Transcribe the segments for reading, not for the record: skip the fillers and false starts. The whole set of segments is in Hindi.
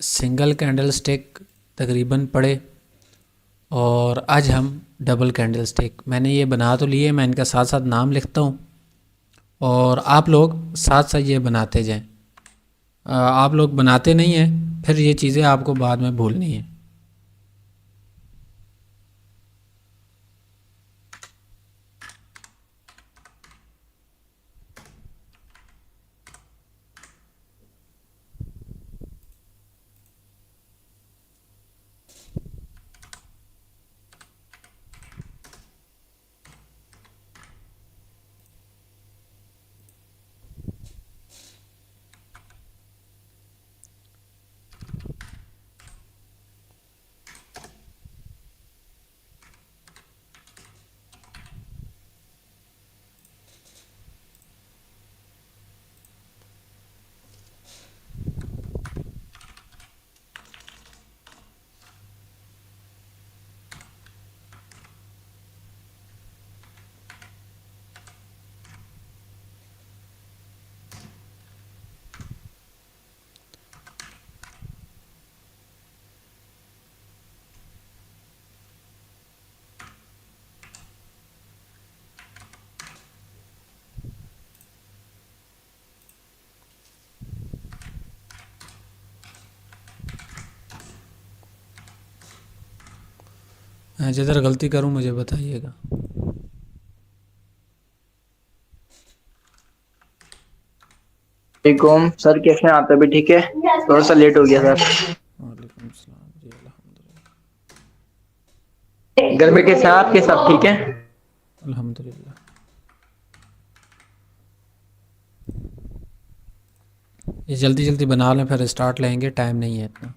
सिंगल कैंडल स्टिक तकरीबन पढ़े और आज हम डबल कैंडल स्टिक। मैंने ये बना तो लिए, मैं इनका साथ साथ नाम लिखता हूँ और आप लोग साथ साथ ये बनाते जाएं। आप लोग बनाते नहीं हैं, फिर ये चीज़ें आपको बाद में भूलनी है। जिधर गलती करूँ मुझे बताइएगा। वालेकुम सर, कैसे हैं आप? अभी ठीक है? थोड़ा सा लेट हो गया सर। वालेकुम सलाम जी, अल्हम्दुलिल्लाह। घर में कैसे हैं आपके? सब ठीक है? अल्हम्दुलिल्लाह। ये जल्दी जल्दी बना लें, फिर स्टार्ट लेंगे, टाइम नहीं है इतना।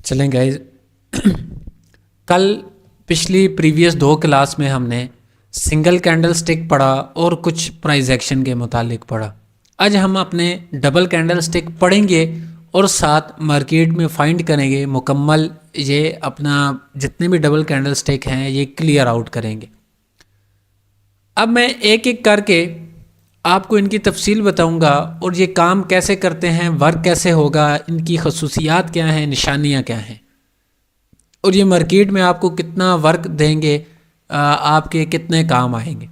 चलें गाइस, कल पिछली प्रीवियस 2 क्लास में हमने सिंगल कैंडल स्टिक पढ़ा और कुछ प्राइस एक्शन के मुतालिक पढ़ा। आज हम अपने डबल कैंडल स्टिक पढ़ेंगे और साथ मार्केट में फाइंड करेंगे मुकम्मल। ये अपना जितने भी डबल कैंडल स्टिक हैं ये क्लियर आउट करेंगे। अब मैं एक एक करके आपको इनकी तफसील बताऊंगा और ये काम कैसे करते हैं, वर्क कैसे होगा, इनकी खसूसियात क्या हैं, निशानियां क्या हैं और ये मार्केट में आपको कितना वर्क देंगे, आपके कितने काम आएंगे।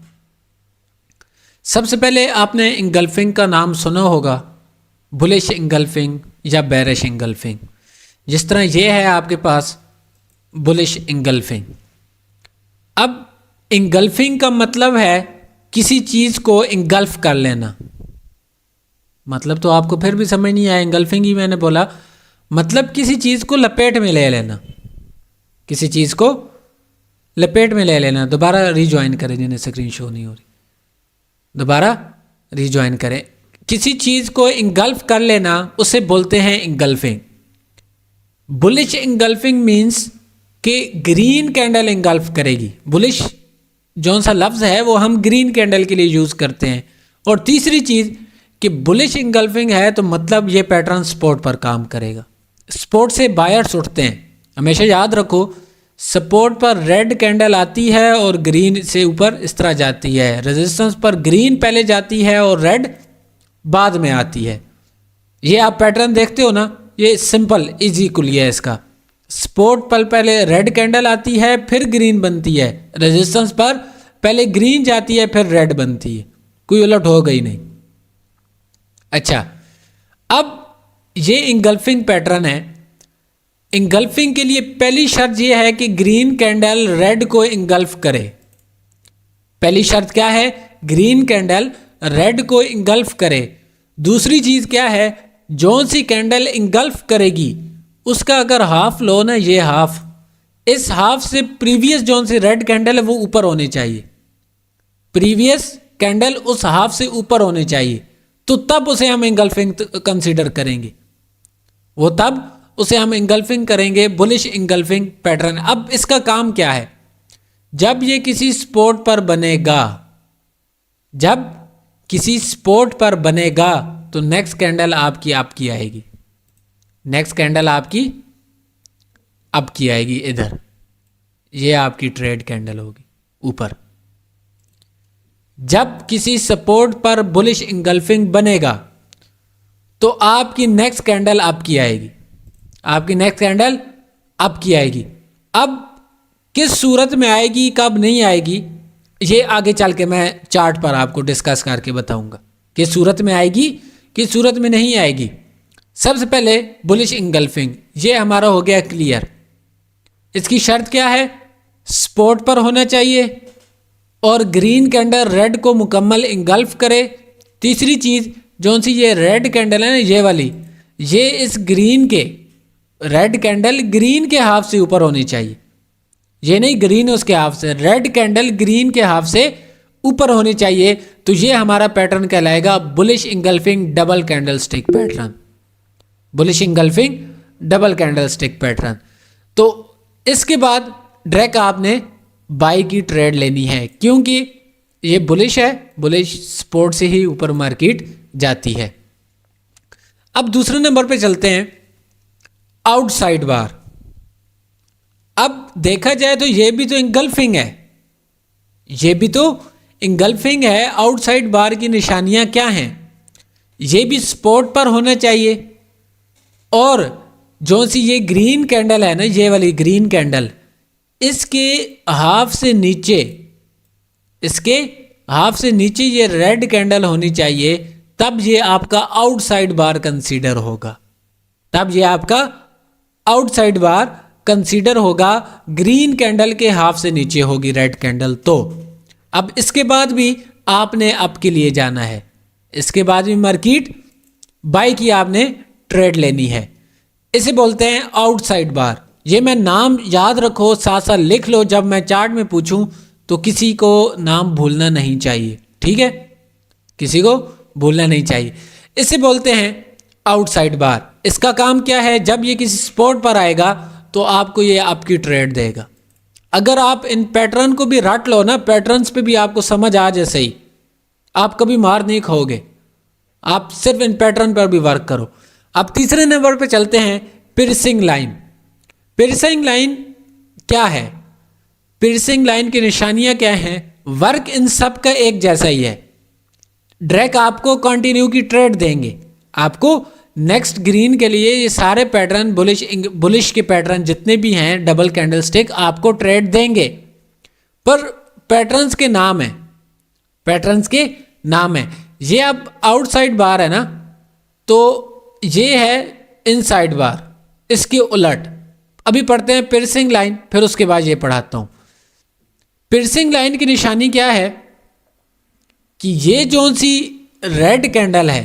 सबसे पहले आपने इंगल्फिंग का नाम सुना होगा, बुलिश इंगल्फिंग या बेरिश इंगल्फिंग। जिस तरह ये है आपके पास बुलिश इंगल्फिंग। अब इंगल्फिंग का मतलब है किसी चीज़ को इंगल्फ कर लेना। मतलब तो आपको फिर भी समझ नहीं आया, इंगल्फिंग ही मैंने बोला, मतलब किसी चीज़ को लपेट में ले लेना, किसी चीज़ को लपेट में ले लेना। दोबारा रिज्वाइन करें जिन्हें स्क्रीन शो नहीं हो रही, दोबारा रिज्वाइन करें। किसी चीज़ को इंगल्फ कर लेना उसे बोलते हैं इंगल्फिंग। बुलिश इंगल्फिंग मीन्स कि ग्रीन कैंडल इंगल्फ करेगी। बुलिश जौन सा लफ्ज़ है वो हम ग्रीन कैंडल के लिए यूज़ करते हैं। और तीसरी चीज़ कि बुलिश इंगल्फिंग है तो मतलब ये पैटर्न सपोर्ट पर काम करेगा। सपोर्ट से बायर्स उठते हैं। हमेशा याद रखो, सपोर्ट पर रेड कैंडल आती है और ग्रीन से ऊपर इस तरह जाती है। रेजिस्टेंस पर ग्रीन पहले जाती है और रेड बाद में आती है। ये आप पैटर्न देखते हो ना, ये सिंपल इजी कुलिया है इसका। सपोर्ट पर पहले रेड कैंडल आती है फिर ग्रीन बनती है, रेजिस्टेंस पर पहले ग्रीन जाती है फिर रेड बनती है, कोई उलट हो गई नहीं। अच्छा, अब ये इंगल्फिंग पैटर्न है। इंगल्फिंग के लिए पहली शर्त यह है कि ग्रीन कैंडल रेड को इंगल्फ करे। पहली शर्त क्या है? ग्रीन कैंडल रेड को इंगल्फ करे। दूसरी चीज क्या है? जौन सी कैंडल इंगल्फ करेगी उसका अगर हाफ लो ना, ये हाफ, इस हाफ से प्रीवियस जौन सी रेड कैंडल है वो ऊपर होनी चाहिए। प्रीवियस कैंडल उस हाफ से ऊपर होनी चाहिए, तो तब उसे हम इंगल्फिंग कंसीडर करेंगे। वो तब उसे हम इंगल्फिंग करेंगे, बुलिश इंगल्फिंग पैटर्न। अब इसका काम क्या है? जब ये किसी सपोर्ट पर बनेगा, जब किसी स्पॉट पर बनेगा तो नेक्स्ट कैंडल आपकी आएगी, नेक्स्ट कैंडल आपकी आएगी इधर, ये आपकी ट्रेड कैंडल होगी ऊपर। जब किसी सपोर्ट पर बुलिश इंगल्फिंग बनेगा तो आपकी नेक्स्ट कैंडल आपकी आएगी, आपकी नेक्स्ट कैंडल आपकी आएगी। अब किस सूरत में आएगी, कब नहीं आएगी, ये आगे चल के मैं चार्ट पर आपको डिस्कस करके बताऊंगा किस सूरत में आएगी, किस सूरत में नहीं आएगी। सबसे पहले बुलिश इंगल्फिंग, ये हमारा हो गया क्लियर। इसकी शर्त क्या है, स्पॉट पर होना चाहिए और ग्रीन कैंडल रेड को मुकम्मल इंगल्फ करे। तीसरी चीज़ जो सी ये रेड कैंडल है ना, ये वाली, ये इस ग्रीन के, रेड कैंडल ग्रीन के हाफ से ऊपर होनी चाहिए, ये नहीं ग्रीन उसके हाफ से, रेड कैंडल ग्रीन के हाफ से ऊपर होनी चाहिए। तो ये हमारा पैटर्न कहलाएगा bullish engulfing double candle stick pattern, bullish engulfing double candle stick pattern. तो इसके बाद डायरेक्ट आपने बाई की ट्रेड लेनी है, क्योंकि ये बुलिश है, बुलिश सपोर्ट से ही ऊपर मार्केट जाती है। अब दूसरे नंबर पे चलते हैं, आउटसाइड बार। अब देखा जाए तो ये भी तो इंगल्फिंग है, ये भी तो इंगल्फिंग है। आउटसाइड बार की निशानियां क्या हैं, ये भी स्पॉट पर होना चाहिए और जो सी ये ग्रीन कैंडल है ना, ये वाली ग्रीन कैंडल, इसके हाफ से नीचे, इसके हाफ से नीचे ये रेड कैंडल होनी चाहिए, तब ये आपका आउटसाइड बार कंसीडर होगा, तब ये आपका आउटसाइड बार कंसीडर होगा। ग्रीन कैंडल के हाफ से नीचे होगी रेड कैंडल। तो अब इसके बाद भी आपने अप के लिए जाना है, इसके बाद भी मार्केट बाई की आपने ट्रेड लेनी है। इसे बोलते हैं आउटसाइड बार। ये मैं नाम याद रखो, साथ साथ लिख लो, जब मैं चार्ट में पूछूं तो किसी को नाम भूलना नहीं चाहिए, ठीक है, किसी को भूलना नहीं चाहिए। इसे बोलते हैं आउटसाइड बार। इसका काम क्या है, जब ये किसी स्पॉट पर आएगा तो आपको ये आपकी ट्रेड देगा। अगर आप इन पैटर्न को भी रट लो ना, पैटर्न्स पे भी आपको समझ आ जाए सही, आप कभी मार नहीं खाओगे, आप सिर्फ इन पैटर्न पर भी वर्क करो। अब तीसरे नंबर पे चलते हैं, पिर्सिंग लाइन। पिर्सिंग लाइन क्या है, पिर्सिंग लाइन की निशानियां क्या हैं, वर्क इन सब का एक जैसा ही है। डायरेक्ट आपको कंटिन्यू की ट्रेड देंगे, आपको नेक्स्ट ग्रीन के लिए ये सारे पैटर्न बुलिश के पैटर्न जितने भी हैं डबल कैंडल स्टिक आपको ट्रेड देंगे, पर पैटर्न्स के नाम है, पैटर्न्स के नाम है। ये अब आउटसाइड बार है ना, तो ये है इनसाइड बार, इसके उलट। अभी पढ़ते हैं पिर्सिंग लाइन, फिर उसके बाद ये पढ़ाता हूं। पिर्सिंग लाइन की निशानी क्या है कि ये जो सी रेड कैंडल है,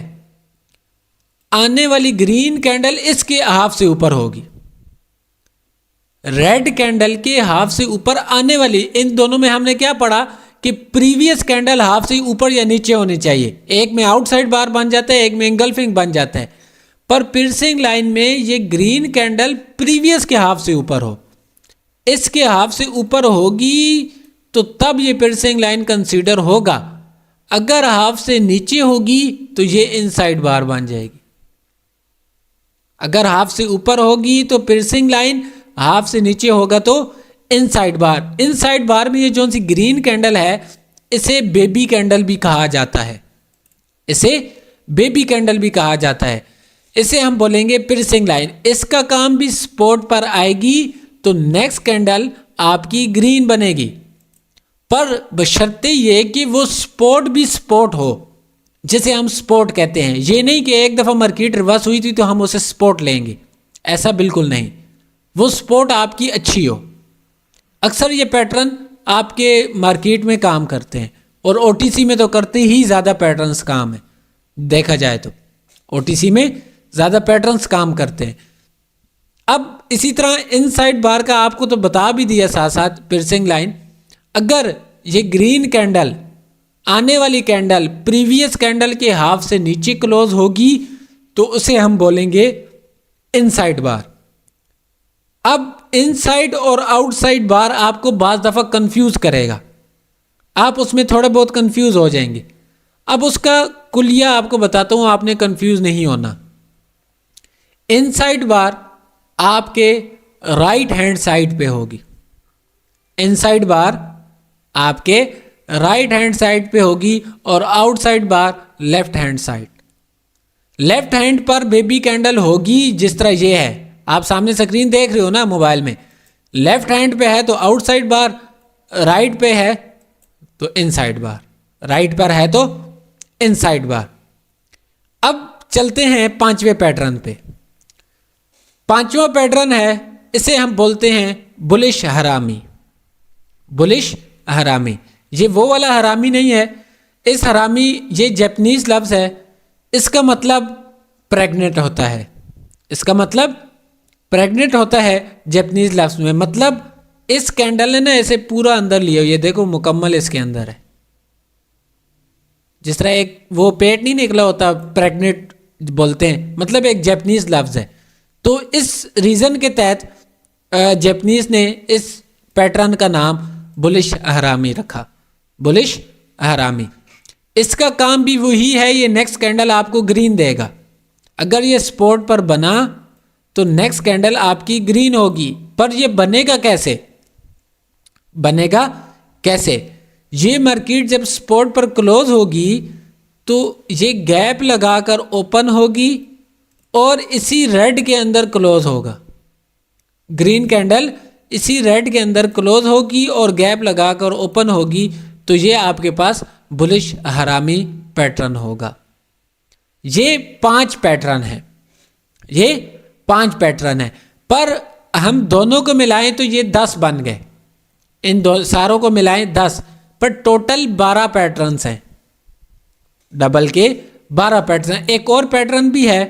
आने वाली ग्रीन कैंडल इसके हाफ से ऊपर होगी, रेड कैंडल के हाफ से ऊपर आने वाली। इन दोनों में हमने क्या पढ़ा कि प्रीवियस कैंडल हाफ से ऊपर या नीचे होनी चाहिए, एक में आउटसाइड बार बन जाता है, एक में इंगल्फिंग बन जाता है। पर पिर्सिंग लाइन में ये ग्रीन कैंडल प्रीवियस के हाफ से ऊपर हो, इसके हाफ से ऊपर होगी तो तब ये पिर्सिंग लाइन कंसीडर होगा। अगर हाफ से नीचे होगी तो ये इनसाइड बार बन जाएगी, अगर हाफ से ऊपर होगी तो पिर्सिंग लाइन, हाफ से नीचे होगा तो इनसाइड बार। इनसाइड बार में ये जो सी ग्रीन कैंडल है, इसे बेबी कैंडल भी कहा जाता है, इसे बेबी कैंडल भी कहा जाता है। इसे हम बोलेंगे पिर्सिंग लाइन। इसका काम भी स्पॉट पर आएगी तो नेक्स्ट कैंडल आपकी ग्रीन बनेगी, पर बशर्ते ये कि वो स्पॉट भी स्पॉट हो, जिसे हम स्पॉट कहते हैं। ये नहीं कि एक दफ़ा मार्केट रिवर्स हुई थी तो हम उसे स्पॉट लेंगे, ऐसा बिल्कुल नहीं। वो स्पॉट आपकी अच्छी हो। अक्सर ये पैटर्न आपके मार्केट में काम करते हैं और ओटीसी में तो करते ही ज़्यादा पैटर्न्स काम है, देखा जाए तो ओटीसी में ज़्यादा पैटर्न्स काम करते हैं। अब इसी तरह इनसाइड बार का आपको तो बता भी दिया साथ साथ पिर्सिंग लाइन। अगर ये ग्रीन कैंडल, आने वाली कैंडल प्रीवियस कैंडल के हाफ से नीचे क्लोज होगी तो उसे हम बोलेंगे इनसाइड बार। अब इनसाइड और आउटसाइड बार आपको बाज़ दफ़ा कंफ्यूज करेगा, आप उसमें थोड़े बहुत कंफ्यूज हो जाएंगे। अब उसका कुलिया आपको बताता हूँ, आपने कंफ्यूज नहीं होना। इनसाइड बार आपके राइट हैंड साइड पे होगी, इनसाइड बार आपके राइट हैंड साइड पे होगी और outside bar left hand side. Left hand पर बेबी कैंडल होगी जिस तरह ये है, आप सामने स्क्रीन देख रहे हो ना मोबाइल में। लेफ्ट हैंड पे है तो आउटसाइड बार, राइट पे है तो इनसाइड बार, राइट पर है तो इनसाइड बार। अब चलते हैं पांचवें पैटर्न पे। पांचवा पैटर्न है, इसे हम बोलते हैं बुलिश हरामी। बुलिश हरामी, ये वो वाला हरामी नहीं है। इस हरामी, ये जापानीज लफ्ज़ है, इसका मतलब प्रेग्नेंट होता है। इसका मतलब प्रेग्नेंट होता है जापानीज लफ्ज़ में। मतलब इस कैंडल ने ना ऐसे पूरा अंदर लिया, ये देखो मुकम्मल इसके अंदर है। जिस तरह एक वो पेट नहीं निकला होता, प्रेग्नेंट बोलते हैं, मतलब एक जापानीज लफ्ज़ है। तो इस रीज़न के तहत जापानीज ने इस पैटर्न का नाम बुलिश हरामी रखा। बुलिश हरामी, इसका काम भी वही है। ये नेक्स्ट कैंडल आपको ग्रीन देगा। अगर ये स्पॉट पर बना तो नेक्स्ट कैंडल आपकी ग्रीन होगी। पर ये बनेगा कैसे? बनेगा कैसे? ये मार्केट जब स्पॉट पर क्लोज होगी तो ये गैप लगाकर ओपन होगी और इसी रेड के अंदर क्लोज होगा। ग्रीन कैंडल इसी रेड के अंदर क्लोज होगी और गैप लगाकर ओपन होगी, तो ये आपके पास बुलिश हरामी पैटर्न होगा। ये 5 पैटर्न है, ये 5 पैटर्न है। पर हम दोनों को मिलाएं तो ये 10 बन गए। इन दो सारों को मिलाएं 10, पर टोटल 12 पैटर्न्स हैं। डबल के 12 पैटर्न। एक और पैटर्न भी है,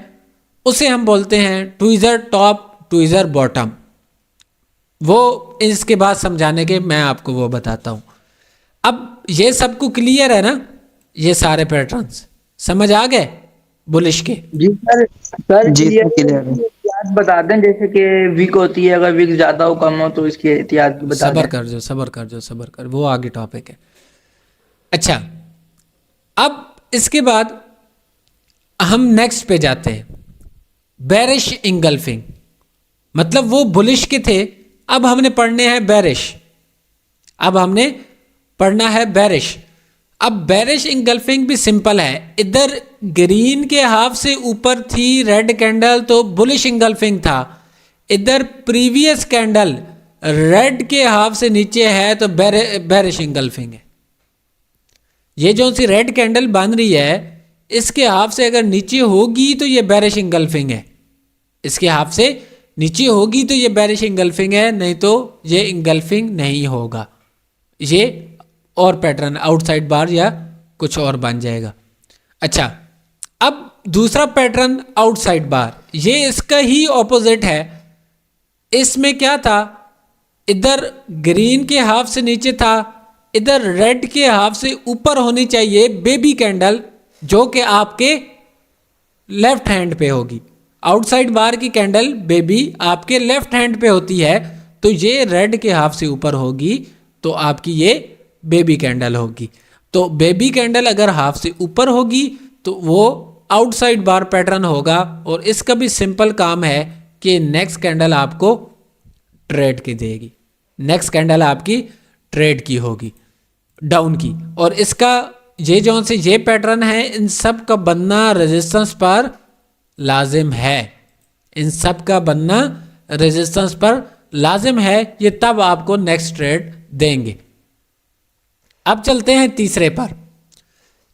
उसे हम बोलते हैं ट्विज़र टॉप, ट्विज़र बॉटम। वो इसके बाद समझाने के मैं आपको वो बताता हूँ। अब ये सबको क्लियर है ना? ये सारे पैटर्न्स समझ आ गए बुलिश के? जी सर। सर जी क्लियर एहतियात बता दें, जैसे कि वीक होती है, अगर वीक ज्यादा हो कम हो तो इसकी एहतियात भी बता दें। सबर कर जो, सबर कर जो, सबर कर, वो आगे टॉपिक है। अच्छा, अब इसके बाद हम नेक्स्ट पे जाते हैं। बेरिश इंगल्फिंग, मतलब वो बुलिश के थे, अब हमने पढ़ने हैं बेरिश। अब हमने पढ़ना है बेरिश। अब बेरिश इंगल्फिंग भी सिंपल है। इधर ग्रीन के हाफ से ऊपर थी रेड कैंडल तो बुलिश इंगल्फिंग था। इधर प्रीवियस कैंडल रेड के हाफ से नीचे है तो बेरिश इंगल्फिंग है। ये जो सी रेड कैंडल बन रही है, इसके हाफ से अगर नीचे होगी तो ये बेरिश इंगल्फिंग है। इसके हाफ से नीचे होगी तो ये बेरिश इंगल्फिंग है, नहीं तो ये इंगल्फिंग नहीं होगा। ये और पैटर्न आउटसाइड बार या कुछ और बन जाएगा। अच्छा, अब दूसरा पैटर्न आउटसाइड बार, ये इसका ही ऑपोजिट है। इसमें क्या था, इधर ग्रीन के हाफ से नीचे था, इधर रेड के हाफ से ऊपर होनी चाहिए बेबी कैंडल, जो कि आपके लेफ्ट हैंड पे होगी। आउटसाइड बार की कैंडल बेबी आपके लेफ्ट हैंड पे होती है, तो ये रेड के हाफ से ऊपर होगी तो आपकी ये बेबी कैंडल होगी। तो बेबी कैंडल अगर हाफ से ऊपर होगी तो वो आउटसाइड बार पैटर्न होगा। और इसका भी सिंपल काम है कि नेक्स्ट कैंडल आपको ट्रेड की देगी। नेक्स्ट कैंडल आपकी ट्रेड की होगी, डाउन की। और इसका ये जो से ये पैटर्न है, इन सब का बनना रेजिस्टेंस पर लाजिम है। इन सब का बनना रेजिस्टेंस पर लाजिम है, ये तब आपको नेक्स्ट ट्रेड देंगे। अब चलते हैं तीसरे पर।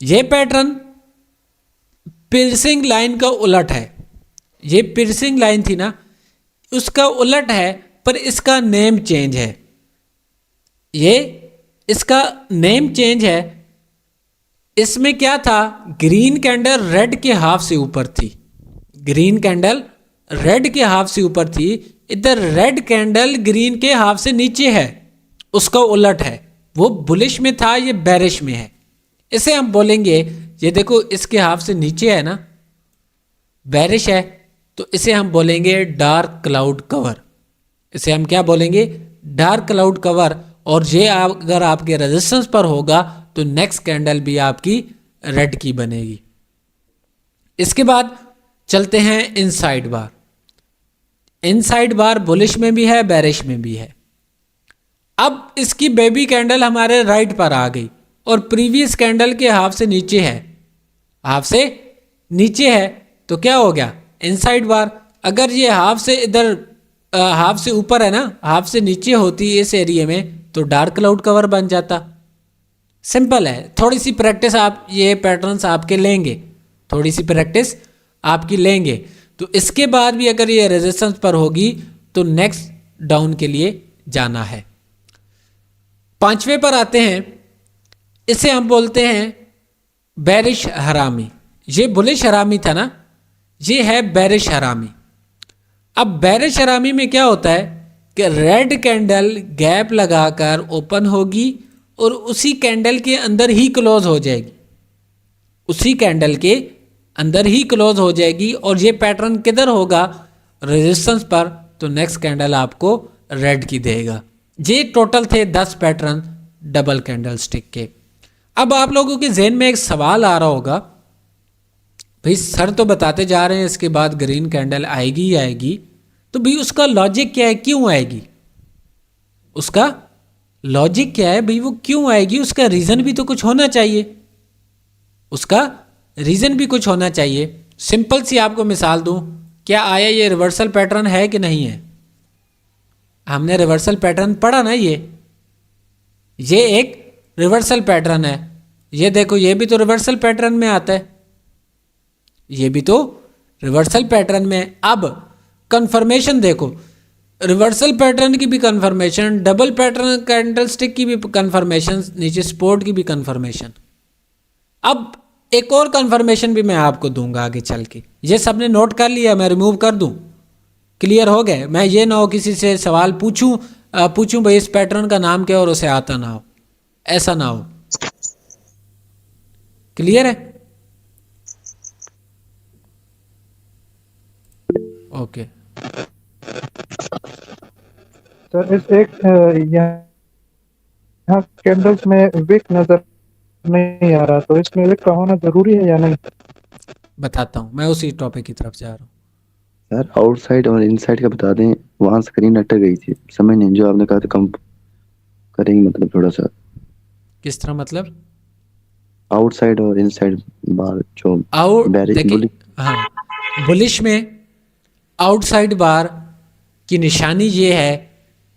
यह पैटर्न पिर्सिंग लाइन का उलट है। ये पिर्सिंग लाइन थी ना, उसका उलट है, पर इसका नेम चेंज है। ये इसका नेम चेंज है। इसमें क्या था, ग्रीन कैंडल रेड के हाफ से ऊपर थी। ग्रीन कैंडल रेड के हाफ से ऊपर थी, इधर रेड कैंडल ग्रीन के हाफ से नीचे है, उसका उलट है। वो बुलिश में था, ये बेरिश में है। इसे हम बोलेंगे, ये देखो इसके हाफ से नीचे है ना, बेरिश है, तो इसे हम बोलेंगे डार्क क्लाउड कवर। इसे हम क्या बोलेंगे, डार्क क्लाउड कवर। और ये अगर आपके रेजिस्टेंस पर होगा तो नेक्स्ट कैंडल भी आपकी रेड की बनेगी। इसके बाद चलते हैं इनसाइड बार। इनसाइड बार बुलिश में भी है, बेरिश में भी है। अब इसकी बेबी कैंडल हमारे राइट पर आ गई और प्रीवियस कैंडल के हाफ से नीचे है, हाफ से नीचे है, तो क्या हो गया, इनसाइड बार। अगर ये हाफ से इधर हाफ से ऊपर है ना, हाफ से नीचे होती इस एरिया में, तो डार्क क्लाउड कवर बन जाता। सिंपल है। थोड़ी सी प्रैक्टिस आप ये पैटर्न्स आपके लेंगे, थोड़ी सी प्रैक्टिस आपकी लेंगे, तो इसके बाद भी अगर ये रेजिस्टेंस पर होगी तो नेक्स्ट डाउन के लिए जाना है। पांचवें पर आते हैं, इसे हम बोलते हैं बेरिश हरामी। ये बुलिश हरामी था ना, ये है बेरिश हरामी। अब बेरिश हरामी में क्या होता है कि रेड कैंडल गैप लगाकर ओपन होगी और उसी कैंडल के अंदर ही क्लोज हो जाएगी, उसी कैंडल के अंदर ही क्लोज हो जाएगी। और ये पैटर्न किधर होगा, रेजिस्टेंस पर, तो नेक्स्ट कैंडल आपको रेड की देगा। ये टोटल थे 10 पैटर्न डबल कैंडल स्टिक के। अब आप लोगों के जहन में एक सवाल आ रहा होगा, भाई सर तो बताते जा रहे हैं इसके बाद ग्रीन कैंडल आएगी ही आएगी, तो भाई उसका लॉजिक क्या है, क्यों आएगी, उसका लॉजिक क्या है भाई, वो क्यों आएगी, उसका रीज़न भी तो कुछ होना चाहिए, उसका रीज़न भी कुछ होना चाहिए। सिंपल सी आपको मिसाल दूं, क्या आया ये रिवर्सल पैटर्न है कि नहीं है, हमने रिवर्सल पैटर्न पढ़ा ना, ये एक रिवर्सल पैटर्न है। ये देखो, ये भी तो रिवर्सल पैटर्न में आता है, ये भी तो रिवर्सल पैटर्न में। अब कंफर्मेशन देखो, रिवर्सल पैटर्न की भी confirmation, double pattern candle stick की भी कंफर्मेशन, नीचे सपोर्ट की भी कंफर्मेशन। अब एक और कंफर्मेशन भी मैं आपको दूंगा आगे चल के। ये सबने नोट कर लिया, मैं रिमूव कर दूं, क्लियर हो गए। मैं ये ना हो किसी से सवाल पूछूं भाई इस पैटर्न का नाम क्या, और उसे आता ना हो, ऐसा ना हो। क्लियर है? ओके। सर इस एक यहाँ कैंडल्स में विक नजर नहीं आ रहा, तो इसमें विक का होना जरूरी है या नहीं? बताता हूँ, मैं उसी टॉपिक की तरफ जा रहा हूँ। सर आउटसाइड और इनसाइड का बता दें, वहां स्क्रीन अटक गई थी, समझ नहीं जो आपने कहा था, कम करेंगे मतलब थोड़ा सा। किस तरह मतलब? आउटसाइड और इनसाइड बार जो देखिए, बुलिश। हाँ, बुलिश में आउटसाइड बार की निशानी ये है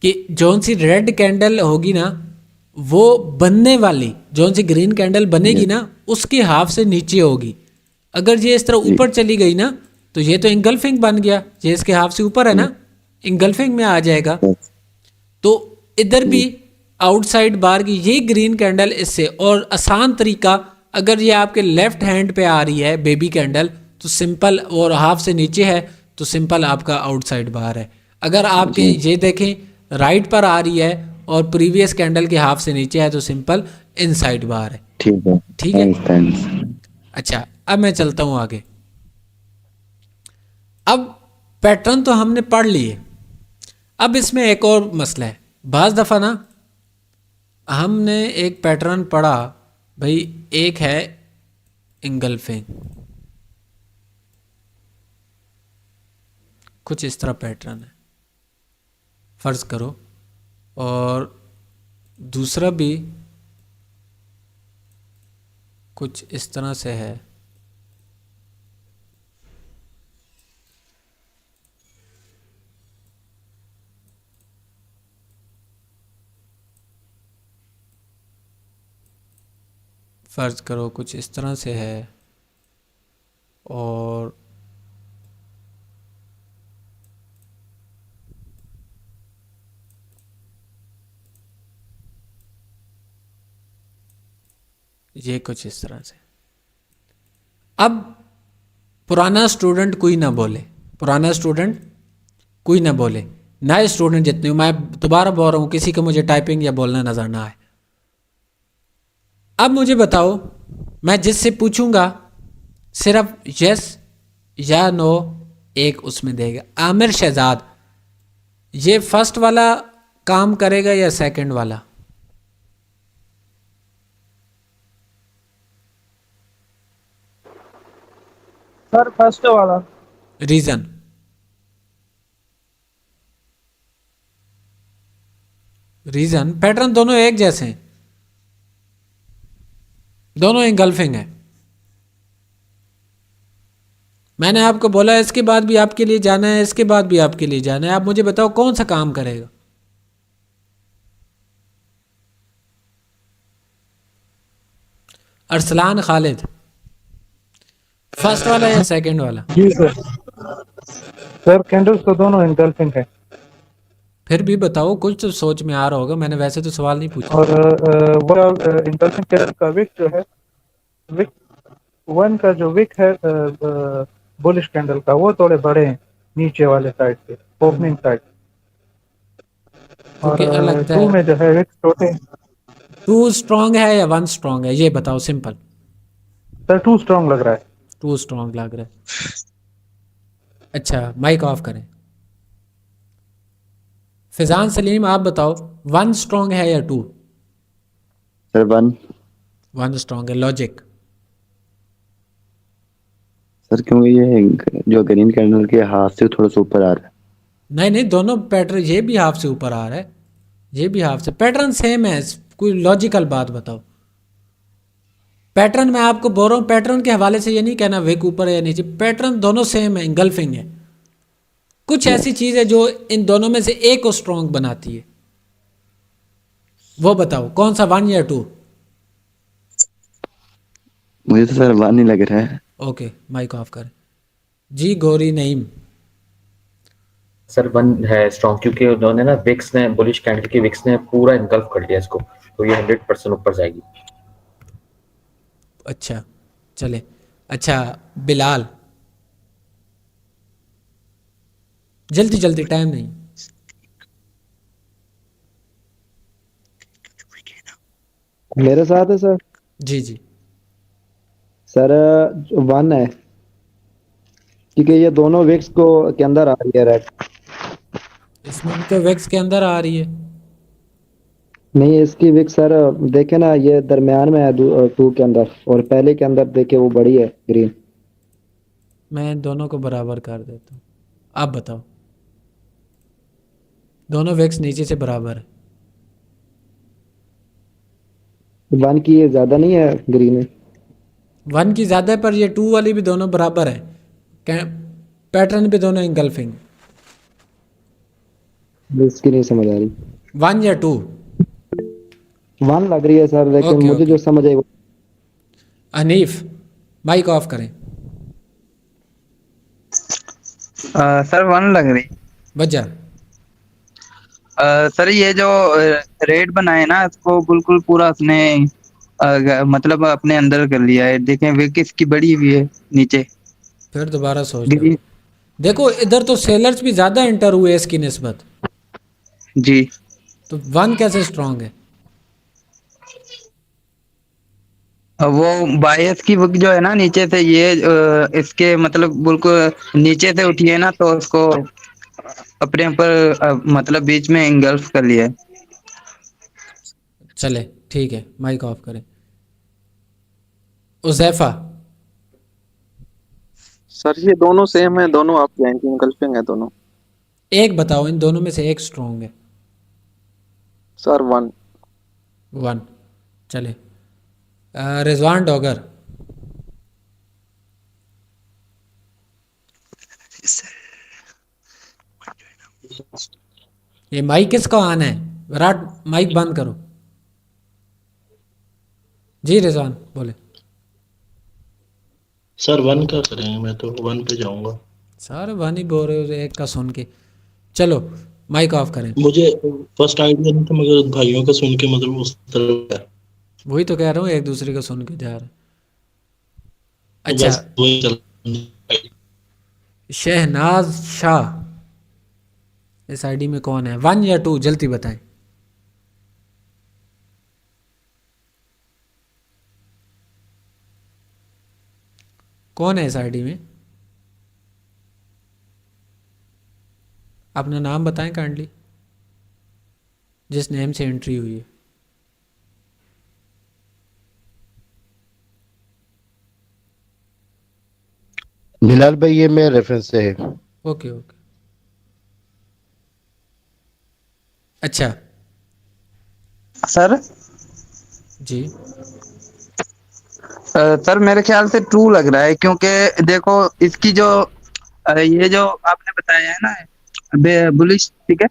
कि जौन सी रेड कैंडल होगी ना, वो बनने वाली जौन सी ग्रीन कैंडल बनेगी ना, उसके हाफ से नीचे होगी। अगर ये इस तरह ऊपर चली गई ना, तो ये तो इंगल्फिंग बन गया, ये इसके हाफ से ऊपर है ना, इंगल्फिंग में आ जाएगा। तो इधर भी आउटसाइड बार की ये ग्रीन कैंडल इससे, और आसान तरीका, अगर ये आपके लेफ्ट हैंड पे आ रही है बेबी कैंडल, तो सिंपल, और हाफ से नीचे है तो सिंपल आपका आउटसाइड बार है। अगर आपके ये देखें राइट पर आ रही है और प्रीवियस कैंडल के हाफ से नीचे है, तो सिंपल इनसाइड बार है। ठीक है, ठीक है। थैंक्स। अच्छा, अब मैं चलता हूं आगे। अब पैटर्न तो हमने पढ़ लिए, अब इसमें एक और मसला है। बाज़ दफ़ा ना हमने एक पैटर्न पढ़ा भाई, एक है इंगल्फिंग, कुछ इस तरह पैटर्न है फ़र्ज़ करो, और दूसरा भी कुछ इस तरह से है। फ़र्ज़ करो कुछ इस तरह से है, और ये कुछ इस तरह से। अब पुराना स्टूडेंट कोई ना बोले, पुराना स्टूडेंट कोई ना बोले, नए स्टूडेंट जितने हो, मैं दोबारा बोल रहा हूँ, किसी को मुझे टाइपिंग या बोलना नज़र ना आए। अब मुझे बताओ, मैं जिससे पूछूंगा सिर्फ यस या नो एक उसमें देगा। आमिर शहजाद, ये फर्स्ट वाला काम करेगा या सेकंड वाला? सर फर्स्ट वाला। रीजन? रीजन पैटर्न दोनों एक जैसे हैं, दोनों इंगल्फिंग है। मैंने आपको बोला इसके बाद भी आपके लिए जाना है, इसके बाद भी आपके लिए जाना है, आप मुझे बताओ कौन सा काम करेगा। अरसलान खालिद, फर्स्ट वाला या सेकंड वाला? जी सर। सर कैंडल्स तो दोनों एंगल्फिंग है। फिर भी बताओ, कुछ तो सोच में आ रहा होगा, मैंने वैसे तो सवाल नहीं पूछा। और वो एंगल्फिंग कैंडल का विक जो है, विक वन का जो विक है बुलिश कैंडल का, वो थोड़े बड़े हैं नीचे वाले साइड पे, ओपनिंग साइड। तो और क्या लगता टू है, में जो है विक छोटे हैं। टू स्ट्रांग है या वन स्ट्रांग है, ये बताओ सिंपल। सर टू स्ट्रांग लग रहा है। टू स्ट्रांग लग रहा है। अच्छा, माइक ऑफ करें। फिजान सलीम, आप बताओ वन स्ट्रांग है या two? Sir one. One strong है, लॉजिक? सर क्योंकि ये जो ग्रीन कैंडल के हाथ से थोड़ा सा ऊपर आ रहा है। नहीं नहीं, दोनों पैटर्न, ये भी हाफ से ऊपर आ रहा है, ये भी हाफ से, पैटर्न सेम है, कोई लॉजिकल बात बताओ। पैटर्न मैं आपको बोल रहा हूँ, पैटर्न के हवाले से ये नहीं कहना विक ऊपर है या नीचे, पैटर्न दोनों सेम है, इंगल्फिंग है। कुछ ऐसी चीज है जो इन दोनों में से एक को स्ट्रांग बनाती है, वो बताओ कौन सा, वन या टू? मुझे तो सर वन ही लग रहा है। ओके, माइक ऑफ करें। जी गौरी नईम। सर वन है स्ट्रॉन्ग, क्योंकि उन्होंने ना विक्स ने, बुलिश कैंडल की विक्स ने पूरा इनगल्फ कर लिया इसको, तो ये 100% ऊपर जाएगी। अच्छा चले। अच्छा बिलाल, जल्दी जल्दी, टाइम नहीं। मेरे साथ है सर। जी जी। सर वन है, क्योंकि ये दोनों विक्स को के अंदर आ रही है रेड। इसमें भी तो वैक्स के अंदर आ रही है। नहीं, इसकी विक्स सर देखे ना, ये दरमियान में है टू के अंदर, और पहले के अंदर देखे वो बड़ी है ग्रीन। मैं दोनों को बराबर कर देता हूँ, आप बताओ। दोनों वैक्स नीचे से बराबर है। वन की ये ज्यादा नहीं है ग्रीन में। वन की ज़्यादा है, पर ये टू वाली भी दोनों बराबर है, पैटर्न भी दोनों इंगल्फिंग। इसकी नहीं समझ आ रही। वन या टू? वन लग रही है सर, लेकिन ओके मुझे ओके। जो समझ आई हनीफ, माइक ऑफ करें। सर वन लग रही। वजह? सर ये जो रेड बनाए ना, इसको बिल्कुल पूरा उसने मतलब अपने अंदर कर लिया है। देखें विक इसकी बड़ी हुई है नीचे। फिर दोबारा सोच लो। ग्रीन। देखो इधर तो सेलर्स भी ज़्यादा एंटर हुए इसकी निस्बत, जी। तो वन कैसे स्ट्रांग है? वो बायस की बुक जो है ना नीचे से, ये इसके मतलब बिल्कुल नीचे से उठी है ना, तो उसको अपने ऊपर मतलब बीच में इंगल्फ कर लिया है। चले ठीक है, माइक ऑफ करें। उज़ैफा, सर ये दोनों सेम है, दोनों आपकी एंटी इंगल्फिंग है दोनों। एक बताओ इन दोनों में से एक स्ट्रांग है। Sir one. वन। चले। रिजवान डॉगर, ये माइक किसका ऑन है? विराट माइक बंद करो। जी रिजवान बोले। सर वन का करेंगे, मैं तो वन पे जाऊंगा। सर वन ही बोल रहे हो एक का सुन के। चलो माइक ऑफ करें। मुझे फर्स्ट आइडिया नहीं था, मगर भाइयों का सुन के मतलब उस तरफ है, वही तो कह रहा हूँ, एक दूसरे को सुन के जा रहे। तो अच्छा, बस वही चल। शहनाज शाह, इस आईडी में कौन है, वन या टू, जल्दी बताएं। कौन है इस आईडी में? अपना नाम बताएं काइंडली, जिस नेम से एंट्री हुई है। बिलाल भाई ये मेरे रेफरेंस से है। ओके ओके, अच्छा सर जी। सर मेरे ख्याल से ट्रू लग रहा है, क्योंकि देखो इसकी जो ये जो आपने बताया है ना बुलिश, ठीक है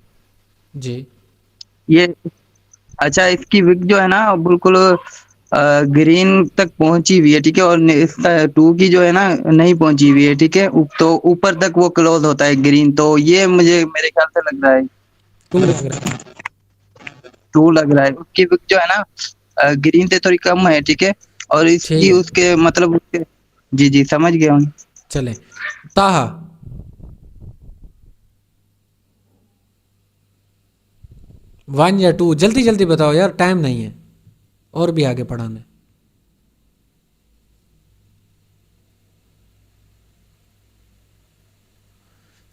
जी ये, अच्छा इसकी विक जो है ना बिल्कुल ग्रीन तक पहुंची हुई है, ठीक है, और इसका टू की जो है ना नहीं पहुंची हुई है, ठीक है, तो ऊपर तक वो क्लोज होता है ग्रीन, तो ये मुझे मेरे ख्याल से लग रहा है ट्रू लग रहा है। ट्रू लग रहा है। उसकी विक जो है ना ग्रीन से थोड़ी कम है, ठीक है, और ठीक इसकी है, उसके मतलब उसके, जी जी समझ गया हूँ। चले। ताहा, 1 या 2, जल्दी जल्दी बताओ यार, टाइम नहीं है और भी आगे पढ़ाना है।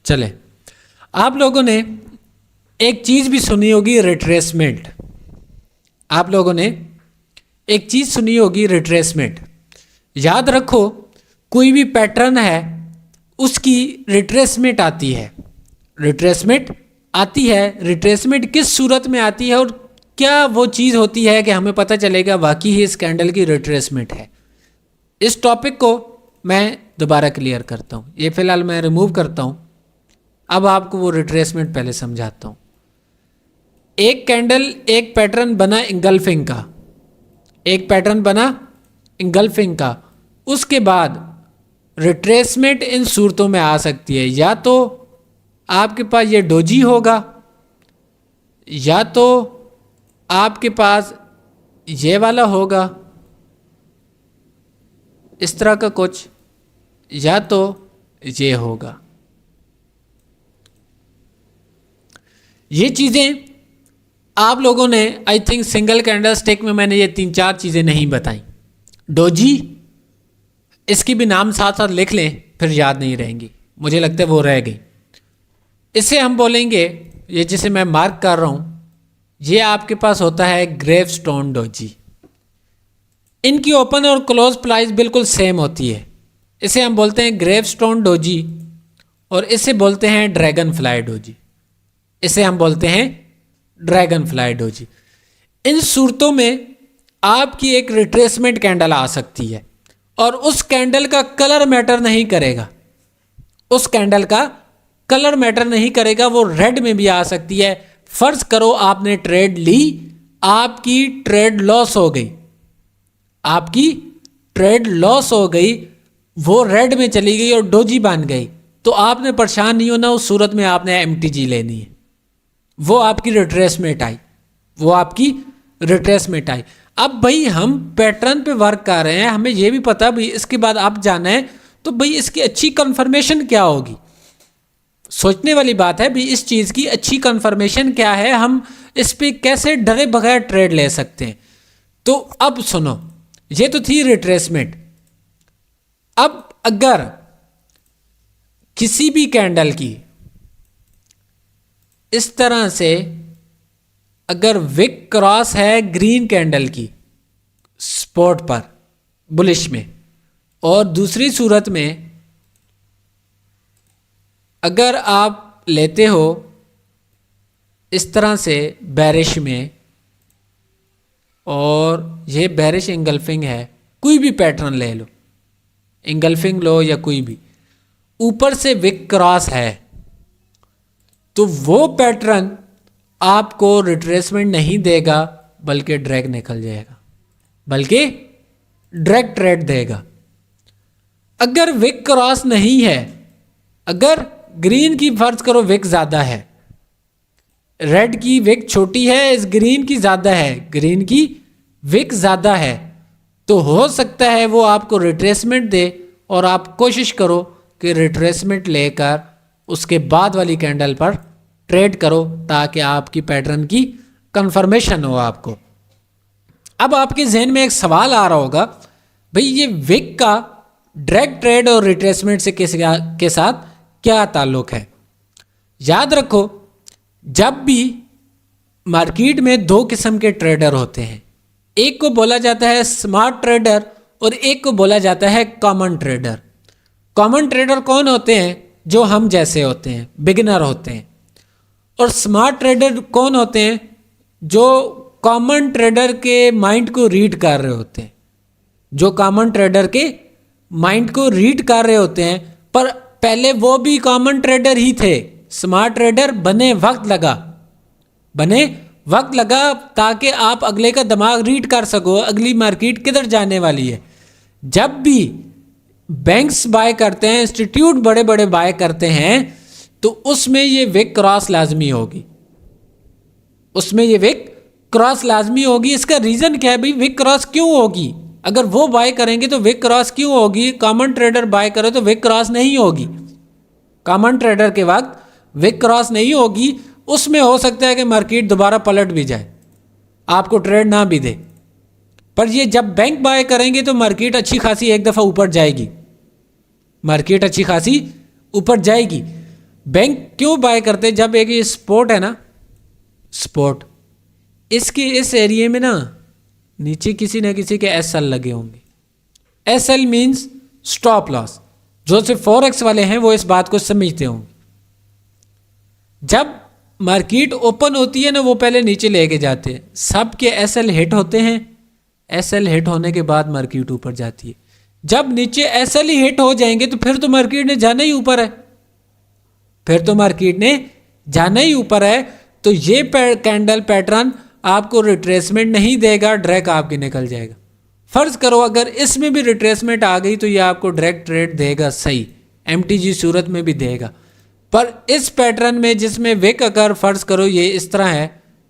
चले, आप लोगों ने एक चीज भी सुनी होगी, रिट्रेसमेंट। आप लोगों ने एक चीज सुनी होगी, रिट्रेसमेंट। याद रखो, कोई भी पैटर्न है उसकी रिट्रेसमेंट आती है, रिट्रेसमेंट आती है। रिट्रेसमेंट किस सूरत में आती है और क्या वो चीज़ होती है कि हमें पता चलेगा वाकई ही इस कैंडल की रिट्रेसमेंट है। इस टॉपिक को मैं दोबारा क्लियर करता हूँ, ये फिलहाल मैं रिमूव करता हूँ। अब आपको वो रिट्रेसमेंट पहले समझाता हूँ। एक कैंडल, एक पैटर्न बना इंगल्फिंग का, एक पैटर्न बना इंगल्फिंग का, उसके बाद रिट्रेसमेंट इन सूरतों में आ सकती है। या तो आपके पास ये डोजी होगा, या तो आपके पास ये वाला होगा, इस तरह का कुछ, या तो ये होगा। ये चीज़ें आप लोगों ने, I think single candle stick में मैंने ये 3-4 चीज़ें नहीं बताई। डोजी, इसकी भी नाम साथ साथ लिख लें, फिर याद नहीं रहेंगी, मुझे लगता है वो रह गई। इसे हम बोलेंगे, ये जिसे मैं मार्क कर रहा हूँ, ये आपके पास होता है ग्रेव स्टोन डोजी। इनकी ओपन और क्लोज प्राइस बिल्कुल सेम होती है। इसे हम बोलते हैं ग्रेव स्टोन डोजी, और इसे बोलते हैं ड्रैगन फ्लाई डोजी। इसे हम बोलते हैं ड्रैगन फ्लाई डोजी। इन सूरतों में आपकी एक रिट्रेसमेंट कैंडल आ सकती है, और उस कैंडल का कलर मैटर नहीं करेगा, उस कैंडल का कलर मैटर नहीं करेगा, वो रेड में भी आ सकती है। फर्ज करो आपने ट्रेड ली, आपकी ट्रेड लॉस हो गई, आपकी ट्रेड लॉस हो गई, वो रेड में चली गई और डोजी बन गई, तो आपने परेशान नहीं होना। उस सूरत में आपने एमटीजी लेनी है, वो आपकी रिट्रेसमेंट आई, वो आपकी रिट्रेसमेंट आई। अब भाई हम पैटर्न पे वर्क कर रहे हैं, हमें ये भी पता भाई इसके बाद आप जाना है, तो भाई इसकी अच्छी कंफर्मेशन क्या होगी। सोचने वाली बात है भाई, इस चीज़ की अच्छी कंफर्मेशन क्या है, हम इस पे कैसे डरे बगैर ट्रेड ले सकते हैं। तो अब सुनो, ये तो थी रिट्रेसमेंट। अब अगर किसी भी कैंडल की इस तरह से अगर विक क्रॉस है ग्रीन कैंडल की स्पॉट पर बुलिश में, और दूसरी सूरत में अगर आप लेते हो इस तरह से बैरिश में, और ये बैरिश इंगल्फिंग है, कोई भी पैटर्न ले लो, इंगल्फिंग लो या कोई भी, ऊपर से विक क्रॉस है, तो वो पैटर्न आपको रिट्रेसमेंट नहीं देगा, बल्कि ड्रैग निकल जाएगा, बल्कि ड्रैग ट्रेड देगा। अगर विक क्रॉस नहीं है, अगर ग्रीन की फर्ज करो विक ज़्यादा है, रेड की विक छोटी है, इस ग्रीन की ज़्यादा है, ग्रीन की विक ज़्यादा है, तो हो सकता है वो आपको रिट्रेसमेंट दे, और आप कोशिश करो कि रिट्रेसमेंट लेकर उसके बाद वाली कैंडल पर ट्रेड करो, ताकि आपकी पैटर्न की कंफर्मेशन हो आपको। अब आपके जहन में एक सवाल आ रहा होगा, भाई ये विक का ड्रैग ट्रेड और रिट्रेसमेंट से के साथ क्या ताल्लुक है। याद रखो, जब भी मार्केट में 2 किस्म के ट्रेडर होते हैं, एक को बोला जाता है स्मार्ट ट्रेडर और एक को बोला जाता है कॉमन ट्रेडर। कॉमन ट्रेडर कौन होते हैं? जो हम जैसे होते हैं, बिगिनर होते हैं। और स्मार्ट ट्रेडर कौन होते हैं? जो कॉमन ट्रेडर के माइंड को रीड कर रहे होते हैं, जो कॉमन ट्रेडर के माइंड को रीड कर रहे होते हैं। पर पहले वो भी कॉमन ट्रेडर ही थे। स्मार्ट ट्रेडर बने वक्त लगा ताकि आप अगले का दिमाग रीड कर सको, अगली मार्केट किधर जाने वाली है। जब भी बैंक्स बाय करते हैं, इंस्टीट्यूट बड़े बड़े बाय करते हैं, तो उसमें ये विक क्रॉस लाजमी होगी, इसका रीजन क्या है भाई? विक क्रॉस क्यों होगी? अगर वो बाय करेंगे तो विक क्रॉस क्यों होगी? कॉमन ट्रेडर बाय करे तो विक क्रॉस नहीं होगी। कॉमन ट्रेडर के वक्त विक क्रॉस नहीं होगी। उसमें हो सकता है कि मार्केट दोबारा पलट भी जाए, आपको ट्रेड ना भी दे। पर ये जब बैंक बाय करेंगे तो मार्केट अच्छी खासी एक दफ़ा ऊपर जाएगी। बैंक क्यों बाय करते? जब एक ये स्पोर्ट है ना, स्पोर्ट, इसके इस एरिया में ना नीचे किसी न किसी के एस एल लगे होंगे। S L means stop loss. जो सिर्फ फॉरेक्स वाले हैं वो इस बात को समझते होंगे। जब मार्केट ओपन होती है ना, वो पहले नीचे लेके जाते हैं, सबके एस एल हिट होते हैं। एस एल हिट होने के बाद मार्केट ऊपर जाती है। जब नीचे एस एल ही हिट हो जाएंगे तो फिर तो मार्केट ने जाना ही ऊपर है। तो ये कैंडल पैटर्न आपको रिट्रेसमेंट नहीं देगा, डायरेक्ट आपके निकल जाएगा। फर्ज करो अगर इसमें भी रिट्रेसमेंट आ गई तो ये आपको डायरेक्ट ट्रेड देगा, सही एमटीजी सूरत में भी देगा। पर इस पैटर्न में जिसमें विक अगर फर्ज करो ये इस तरह है,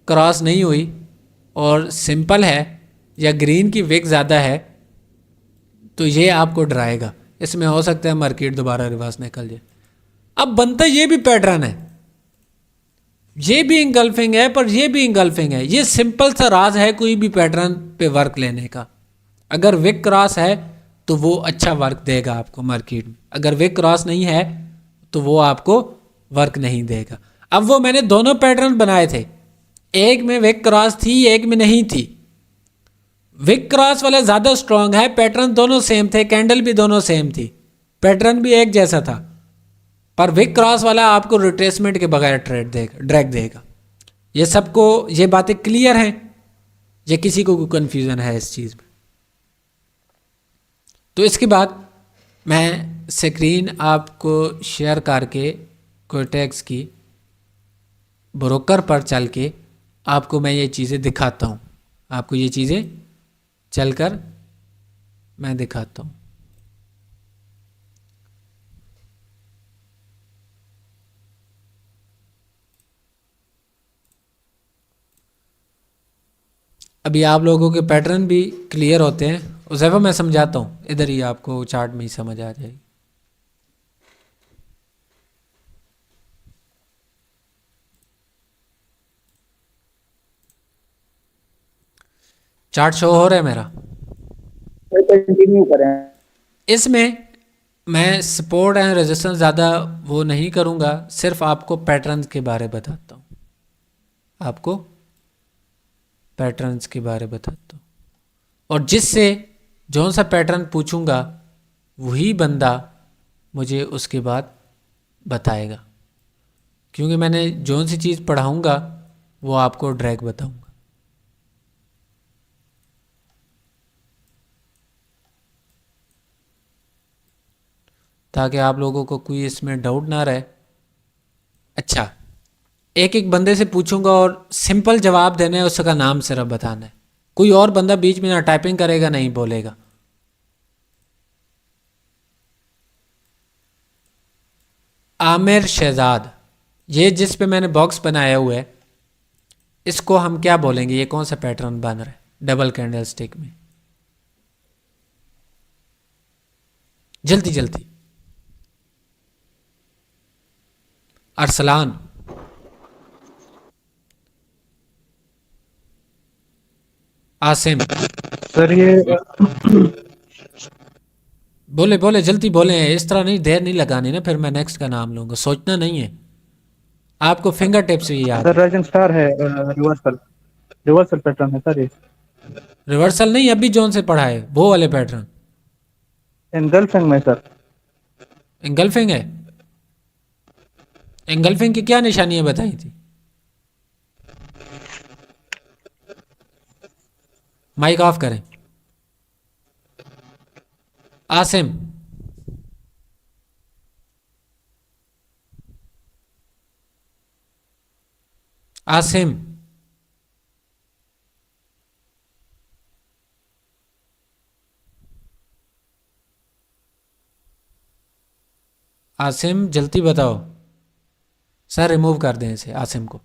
क्रॉस नहीं हुई और सिंपल है या ग्रीन की विक ज़्यादा है, तो ये आपको डराएगा। इसमें हो सकता है मार्केट दोबारा रिवर्स निकल जाए। अब बनता ये भी पैटर्न है, ये भी इंगल्फिंग है, पर ये भी इंगल्फिंग है। ये सिंपल सा राज है कोई भी पैटर्न पे वर्क लेने का। अगर विक क्रॉस है तो वो अच्छा वर्क देगा आपको मार्केट में, अगर विक क्रॉस नहीं है तो वो आपको वर्क नहीं देगा। अब वो मैंने दोनों पैटर्न बनाए थे, एक में विक क्रॉस थी, एक में नहीं थी। विक क्रॉस वाला ज़्यादा स्ट्रांग है, पैटर्न दोनों सेम थे, कैंडल भी दोनों सेम थी, पैटर्न भी एक जैसा था। पर विक क्रॉस वाला आपको रिट्रेसमेंट के बगैर ड्रैग देगा। ये सबको ये बातें क्लियर हैं या किसी को कोई कन्फ्यूज़न है इस चीज़ में? तो इसके बाद मैं स्क्रीन आपको शेयर करके कोटेक्स की ब्रोकर पर चल के आपको मैं ये चीज़ें दिखाता हूँ। आपको ये चीज़ें चलकर मैं दिखाता हूँ। अभी आप लोगों के पैटर्न भी क्लियर होते हैं। उज़ैफा मैं समझाता हूँ, इधर ही आपको चार्ट में ही समझ आ जाएगी। चार्ट शो हो रहा है मेरा? कंटिन्यू करें। इसमें मैं सपोर्ट एंड रेजिस्टेंस ज़्यादा वो नहीं करूँगा, सिर्फ आपको पैटर्न्स के बारे बताता हूँ, आपको पैटर्न्स के बारे बताता हूँ। और जिससे जौन सा पैटर्न पूछूंगा वही बंदा मुझे उसके बाद बताएगा, क्योंकि मैंने जौन सी चीज़ पढ़ाऊंगा वो आपको ड्रैग बताऊंगा। ताकि आप लोगों को कोई इसमें डाउट ना रहे। अच्छा, एक एक बंदे से पूछूंगा और सिंपल जवाब देना है, उसका नाम सिर्फ बताना है। कोई और बंदा बीच में ना टाइपिंग करेगा, नहीं बोलेगा। आमिर शहजाद, ये जिस पे मैंने बॉक्स बनाया हुआ है, इसको हम क्या बोलेंगे? ये कौन सा पैटर्न बन रहा है डबल कैंडल स्टिक में? जल्दी जल्दी। अरसलान, आसिम, सर ये बोले बोले जल्दी बोले। इस तरह नहीं, देर नहीं लगानी ना, फिर मैं नेक्स्ट का नाम लूंगा। सोचना नहीं है, आपको फिंगर टिप्स भी याद। सर राइजिंग स्टार है, रिवर्सल पैटर्न है सर ये। रिवर्सल नहीं, अभी जोन से पढ़ा है वो वाले पैटर्न। एनगल्फिंग में सर। एंगल्फिंग है। एंगल्फिंग की क्या निशानियां बताई थी? माइक ऑफ करें। आसिम, आसिम, आसिम जल्दी बताओ। सर रिमूव कर दें इसे, आसिम को।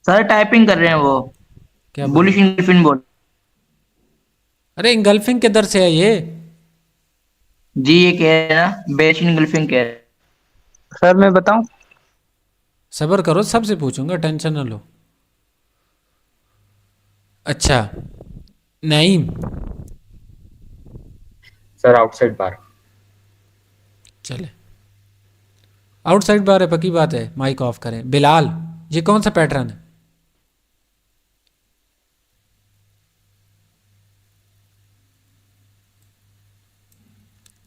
सर टाइपिंग कर रहे हैं वो। क्या बोल बुलिश इंगल्फिंग बोल। अरे इंगल्फिंग किधर से है ये? जी ये कह रहे हैं ना, बेरिश इंगल्फिंग कह रहे हैं। सर मैं बताऊं? सब्र करो, सबसे पूछूंगा, टेंशन ना लो। अच्छा, नईम। सर आउटसाइड बार। चले, आउटसाइड बार है, पक्की बात है। माइक ऑफ करें। बिलाल, ये कौन सा पैटर्न है?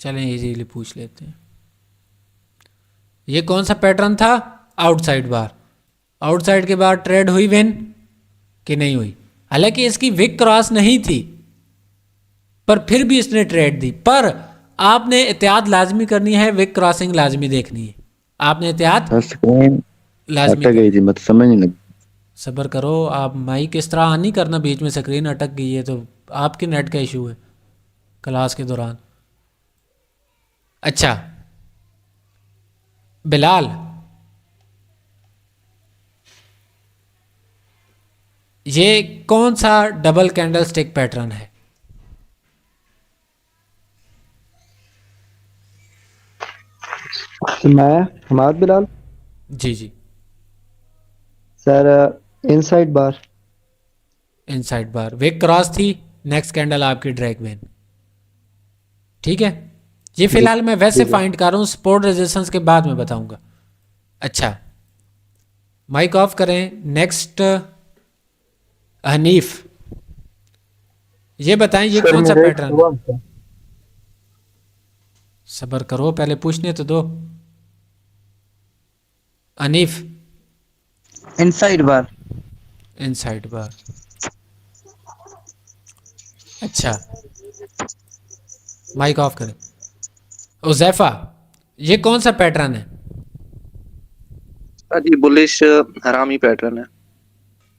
चलें इजीली पूछ लेते हैं। ये कौन सा पैटर्न था? Outside bar. आउटसाइड के बाद ट्रेड हुई विन कि नहीं हुई? हालांकि इसकी विक क्रॉस नहीं थी, पर फिर भी इसने ट्रेड दी। पर आपने एहतियात लाजमी करनी है, विक क्रॉसिंग लाजमी देखनी है। आपने एहतियात स्क्रीन लाजमी अटक गई थी, मतलब समझ नहीं लगी। सब्र करो, आप माइक इस तरह नहीं करना, बीच में स्क्रीन अटक गई है तो आपके नेट का इशू है क्लास के दौरान। अच्छा बिलाल, ये कौन सा डबल कैंडल स्टिक पैटर्न है? मैं हमाद बिलाल। जी जी, सर इनसाइड बार। इनसाइड बार, विक क्रॉस थी, नेक्स्ट कैंडल आपकी ड्रैग वेन। ठीक है, ये फिलहाल मैं वैसे फाइंड कर रहा हूँ, सपोर्ट रेजिस्टेंस के बाद मैं बताऊंगा। अच्छा, माइक ऑफ करें। नेक्स्ट हनीफ, ये बताएं ये कौन सा पैटर्न है? सब्र करो, पहले पूछने तो दो। हनीफ, इनसाइड बार। इनसाइड बार। अच्छा, माइक ऑफ करें। उज़ैफा, ये कौन सा पैटर्न है? जी बुलिश हरामी पैटर्न है।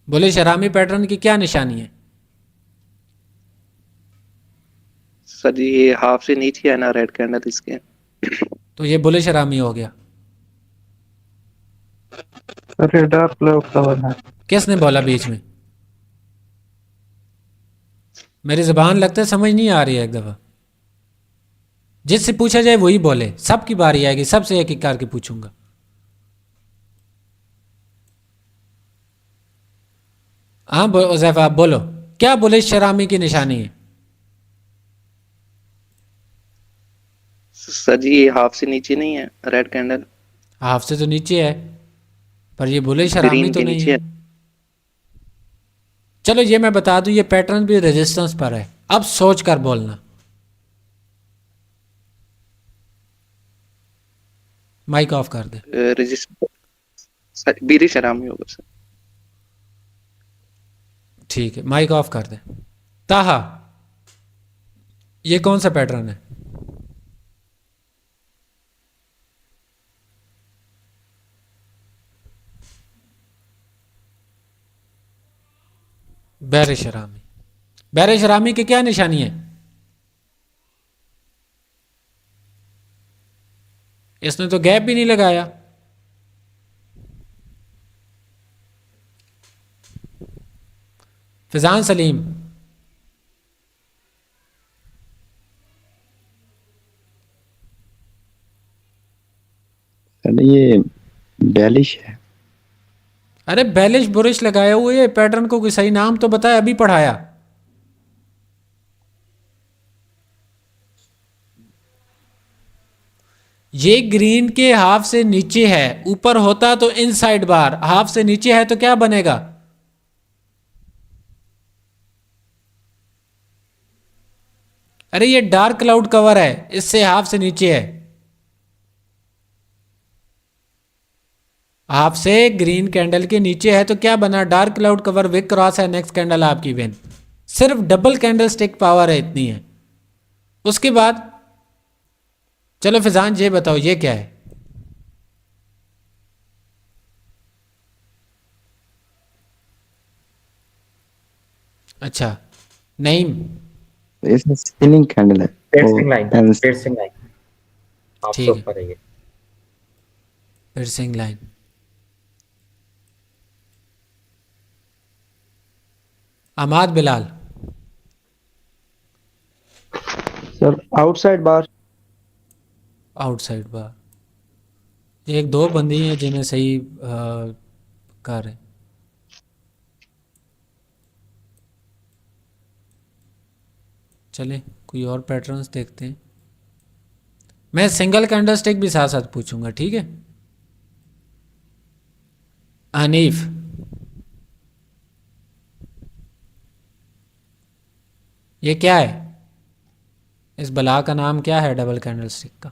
बुलिश हरामी पैटर्न की क्या निशानी है? सर जी ये हाफ से नीचे है ना रेड कैंडल इसके। तो ये बुलिश हरामी हो गया। सर ये डार्क क्लाउड कवर है। किसने बोला बीच में? मेरी जबान लगता है समझ नहीं आ रही है। एक दफा जिससे पूछा जाए वही बोले, सबकी बारी आएगी, सबसे एक एक करके पूछूंगा। हाँ उज़ैफा आप बोलो, क्या बुलिश हरामी की निशानी है? सर जी ये हाफ से नीचे नहीं है रेड कैंडल। हाफ से तो नीचे है, पर ये बुलिश हरामी ग्रीन तो के नहीं नीचे है। चलो ये मैं बता दूं, ये पैटर्न भी रेजिस्टेंस पर है। अब सोच कर बोलना। माइक ऑफ कर दे। रजिस्टर बीरिश हरामी होगा सर। ठीक है, माइक ऑफ कर दे। ताहा, ये कौन सा पैटर्न है? बैरिश हरामी। बैरिश हरामी की क्या निशानी है? इसने तो गैप भी नहीं लगाया। फिजान सलीम, ये बेलिश है। अरे बेलिश बुरिश लगाए हुए पैटर्न को कोई सही नाम तो बताया, अभी पढ़ाया। ये ग्रीन के हाफ से नीचे है, ऊपर होता तो इनसाइड बार, हाफ से नीचे है तो क्या बनेगा? अरे ये डार्क क्लाउड कवर है, इससे हाफ से नीचे है। आपसे ग्रीन कैंडल के नीचे है तो क्या बना, dark cloud cover wick cross है, नेक्स्ट कैंडल आपकी विन। सिर्फ डबल कैंडल स्टिक पावर है, इतनी है। उसके बाद चलो फिजान ये बताओ ये क्या है। अच्छा नईम, इसमें स्पिनिंग कैंडल है। piercing line, Hence- piercing line, आपसे ठीक है। ऊपर है ये। piercing line. Amad Bilal, sir outside bar. Outside bar. एक दो बंदी हैं जिन्हें सही कर रहे। चले कोई और पैटर्न्स देखते हैं। मैं सिंगल कैंडल स्टिक भी साथ साथ पूछूंगा, ठीक है। हनीफ, ये क्या है, इस बला का नाम क्या है डबल कैंडल स्टिक का?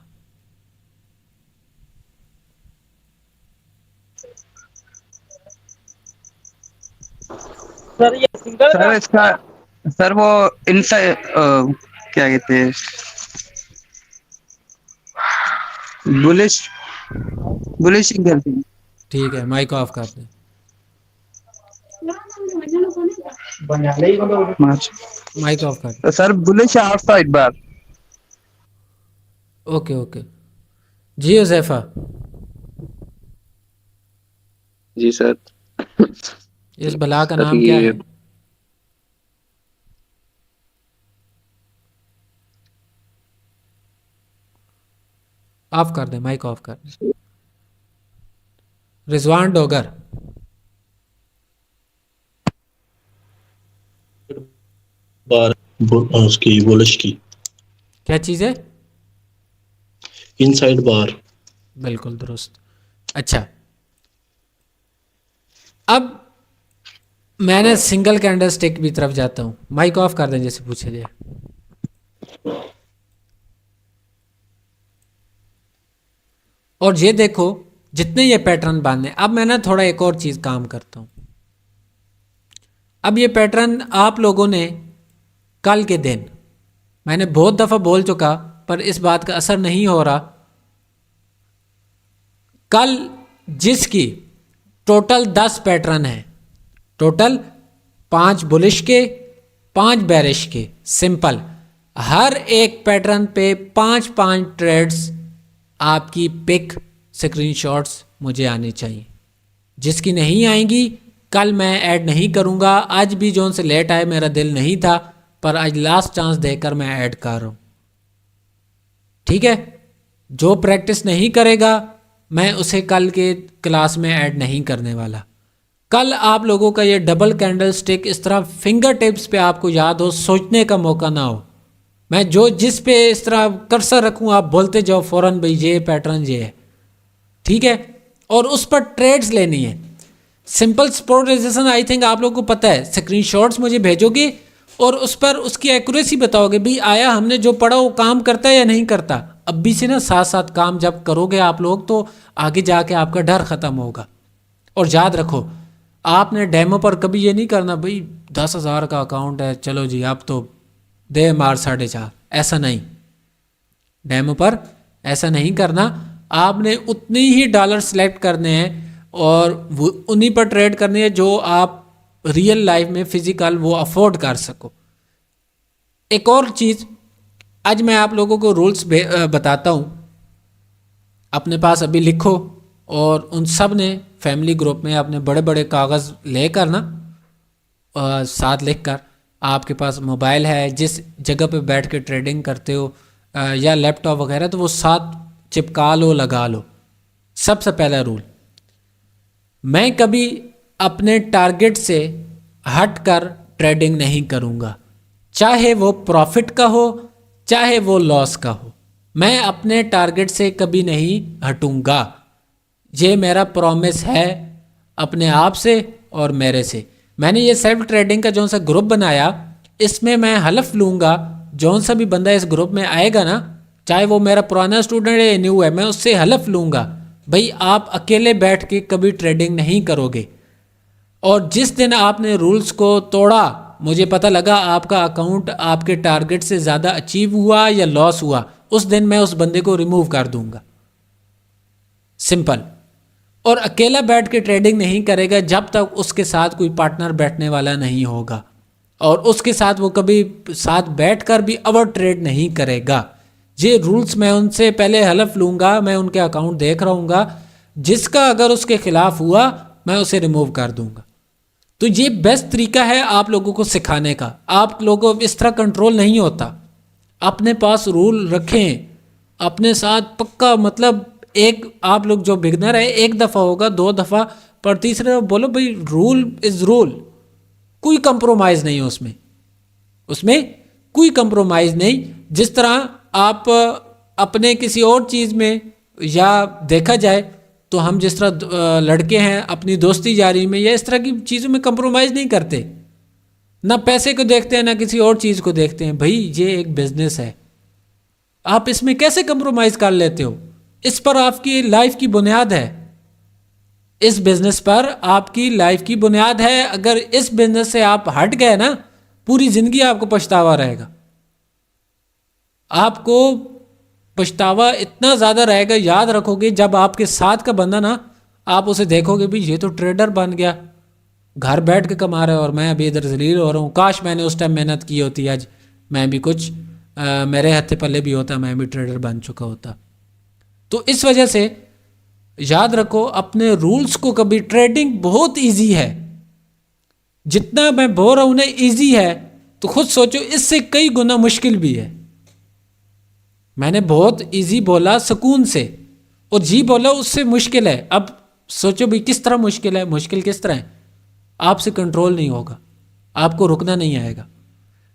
सर इसका सर वो इनसाइड क्या कहते हैं, बुलिश बुलिश इंगल्फिंग। ठीक है, माइक ऑफ कर दें। माइक ऑफ कर तो सर बुलिश आउटसाइड बार। दें। ओके ओके जी हुज़ैफा, जी सर। इस बला का सर नाम क्या है? ऑफ कर दें, माइक ऑफ कर दें। रिजवान डोगर, बार उसकी बुलिश की क्या चीज़ है? इनसाइड बार। बिल्कुल दुरुस्त। अच्छा, अब मैंने सिंगल कैंडल स्टिक की तरफ जाता हूँ। माइक ऑफ कर दें जैसे पूछे जाए। और ये देखो जितने ये पैटर्न बांधे, अब मैं ना थोड़ा एक और चीज़ काम करता हूँ। अब ये पैटर्न आप लोगों ने कल के दिन, मैंने बहुत दफ़ा बोल चुका पर इस बात का असर नहीं हो रहा। कल जिसकी टोटल 10 पैटर्न है, टोटल 5 बुलिश के 5 बेरिश के, सिंपल, हर एक पैटर्न पे 5-5 ट्रेड्स आपकी पिक स्क्रीनशॉट्स मुझे आनी चाहिए। जिसकी नहीं आएंगी कल मैं ऐड नहीं करूँगा। आज भी जोन से लेट आए, मेरा दिल नहीं था, पर आज लास्ट चांस देकर मैं ऐड कर रहा हूँ, ठीक है। जो प्रैक्टिस नहीं करेगा मैं उसे कल के क्लास में ऐड नहीं करने वाला। कल आप लोगों का ये डबल कैंडल स्टिक इस तरह फिंगर टिप्स पे आपको याद हो, सोचने का मौका ना हो। मैं जो जिस पे इस तरह कर्सर रखूँ आप बोलते जाओ फ़ौरन, भाई ये पैटर्न ये है, ठीक है। और उस पर ट्रेड्स लेनी है। सिंपल स्पोर्टाइजेशन आई थिंक आप लोगों को पता है। स्क्रीनशॉट्स मुझे भेजोगे और उस पर उसकी एक्यूरेसी बताओगे, भाई आया हमने जो पढ़ा वो काम करता है या नहीं करता। अब भी से ना साथ साथ काम जब करोगे आप लोग तो आगे जाके आपका डर ख़त्म होगा। और याद रखो, आपने डेमो पर कभी ये नहीं करना भाई 10,000 का अकाउंट है चलो जी आप तो दे मार 4.5, ऐसा नहीं। डेमो पर ऐसा नहीं करना। आपने उतनी ही डॉलर सेलेक्ट करने हैं और वो उन्हीं पर ट्रेड करनी है जो आप रियल लाइफ में फिजिकल वो अफोर्ड कर सको। एक और चीज़, आज मैं आप लोगों को रूल्स बताता हूँ, अपने पास अभी लिखो और उन सब ने फैमिली ग्रुप में अपने बड़े बड़े कागज़ लेकर ना साथ लिख कर, आपके पास मोबाइल है जिस जगह पे बैठ के ट्रेडिंग करते हो या लैपटॉप वगैरह, तो वो साथ चिपका लो, लगा लो। सबसे पहला रूल, मैं कभी अपने टारगेट से हट कर ट्रेडिंग नहीं करूँगा, चाहे वो प्रॉफिट का हो चाहे वो लॉस का हो। मैं अपने टारगेट से कभी नहीं हटूँगा। ये मेरा प्रॉमिस है अपने आप से और मेरे से। मैंने ये सेल्फ ट्रेडिंग का जौन सा ग्रुप बनाया, इसमें मैं हलफ लूँगा जौन सा भी बंदा इस ग्रुप में आएगा ना, चाहे वो मेरा पुराना स्टूडेंट है या न्यू है, मैं उससे हलफ लूँगा भाई आप अकेले बैठ के कभी ट्रेडिंग नहीं करोगे। और जिस दिन आपने रूल्स को तोड़ा, मुझे पता लगा आपका अकाउंट आपके टारगेट से ज़्यादा अचीव हुआ या लॉस हुआ, उस दिन मैं उस बंदे को रिमूव कर दूंगा, सिंपल। और अकेला बैठ के ट्रेडिंग नहीं करेगा जब तक उसके साथ कोई पार्टनर बैठने वाला नहीं होगा, और उसके साथ वो कभी साथ बैठकर भी ओवर ट्रेड नहीं करेगा। ये रूल्स मैं उनसे पहले हलफ लूँगा, मैं उनके अकाउंट देख रहूँगा, जिसका अगर उसके खिलाफ हुआ मैं उसे रिमूव कर दूंगा। तो ये बेस्ट तरीका है आप लोगों को सिखाने का। आप लोगों को इस तरह कंट्रोल नहीं होता। अपने पास रूल रखें अपने साथ पक्का, मतलब एक आप लोग जो बिगनर है, एक दफ़ा होगा, 2 दफ़ा, पर तीसरे बोलो भाई रूल इज़ रूल, कोई कंप्रोमाइज़ नहीं उसमें, उसमें कोई कंप्रोमाइज़ नहीं। जिस तरह आप अपने किसी और चीज़ में, या देखा जाए तो हम जिस तरह लड़के हैं अपनी दोस्ती जारी में या इस तरह की चीज़ों में कंप्रोमाइज़ नहीं करते, ना पैसे को देखते हैं ना किसी और चीज़ को देखते हैं। भाई ये एक बिजनेस है, आप इसमें कैसे कंप्रोमाइज़ कर लेते हो? इस पर आपकी लाइफ की बुनियाद है, इस बिजनेस पर आपकी लाइफ की बुनियाद है। अगर इस बिजनेस से आप हट गए ना, पूरी ज़िंदगी आपको पछतावा रहेगा। आपको पछतावा इतना ज़्यादा रहेगा, याद रखोगे जब आपके साथ का बंदा ना, आप उसे देखोगे भी ये तो ट्रेडर बन गया, घर बैठ के कमा रहा है और मैं अभी इधर जलील हो रहा हूँ, काश मैंने उस टाइम मेहनत की होती, आज मैं भी कुछ मेरे हत्थे पल्ले भी होता, मैं भी ट्रेडर बन चुका होता। तो इस वजह से याद रखो अपने रूल्स को कभी। ट्रेडिंग बहुत ईजी है, जितना मैं बोल रहा हूँ ना ईजी है, तो खुद सोचो इससे कई गुना मुश्किल भी है। मैंने बहुत इजी बोला सुकून से, और जी बोला उससे मुश्किल है। अब सोचो भी किस तरह मुश्किल है, मुश्किल किस तरह है, आपसे कंट्रोल नहीं होगा, आपको रुकना नहीं आएगा।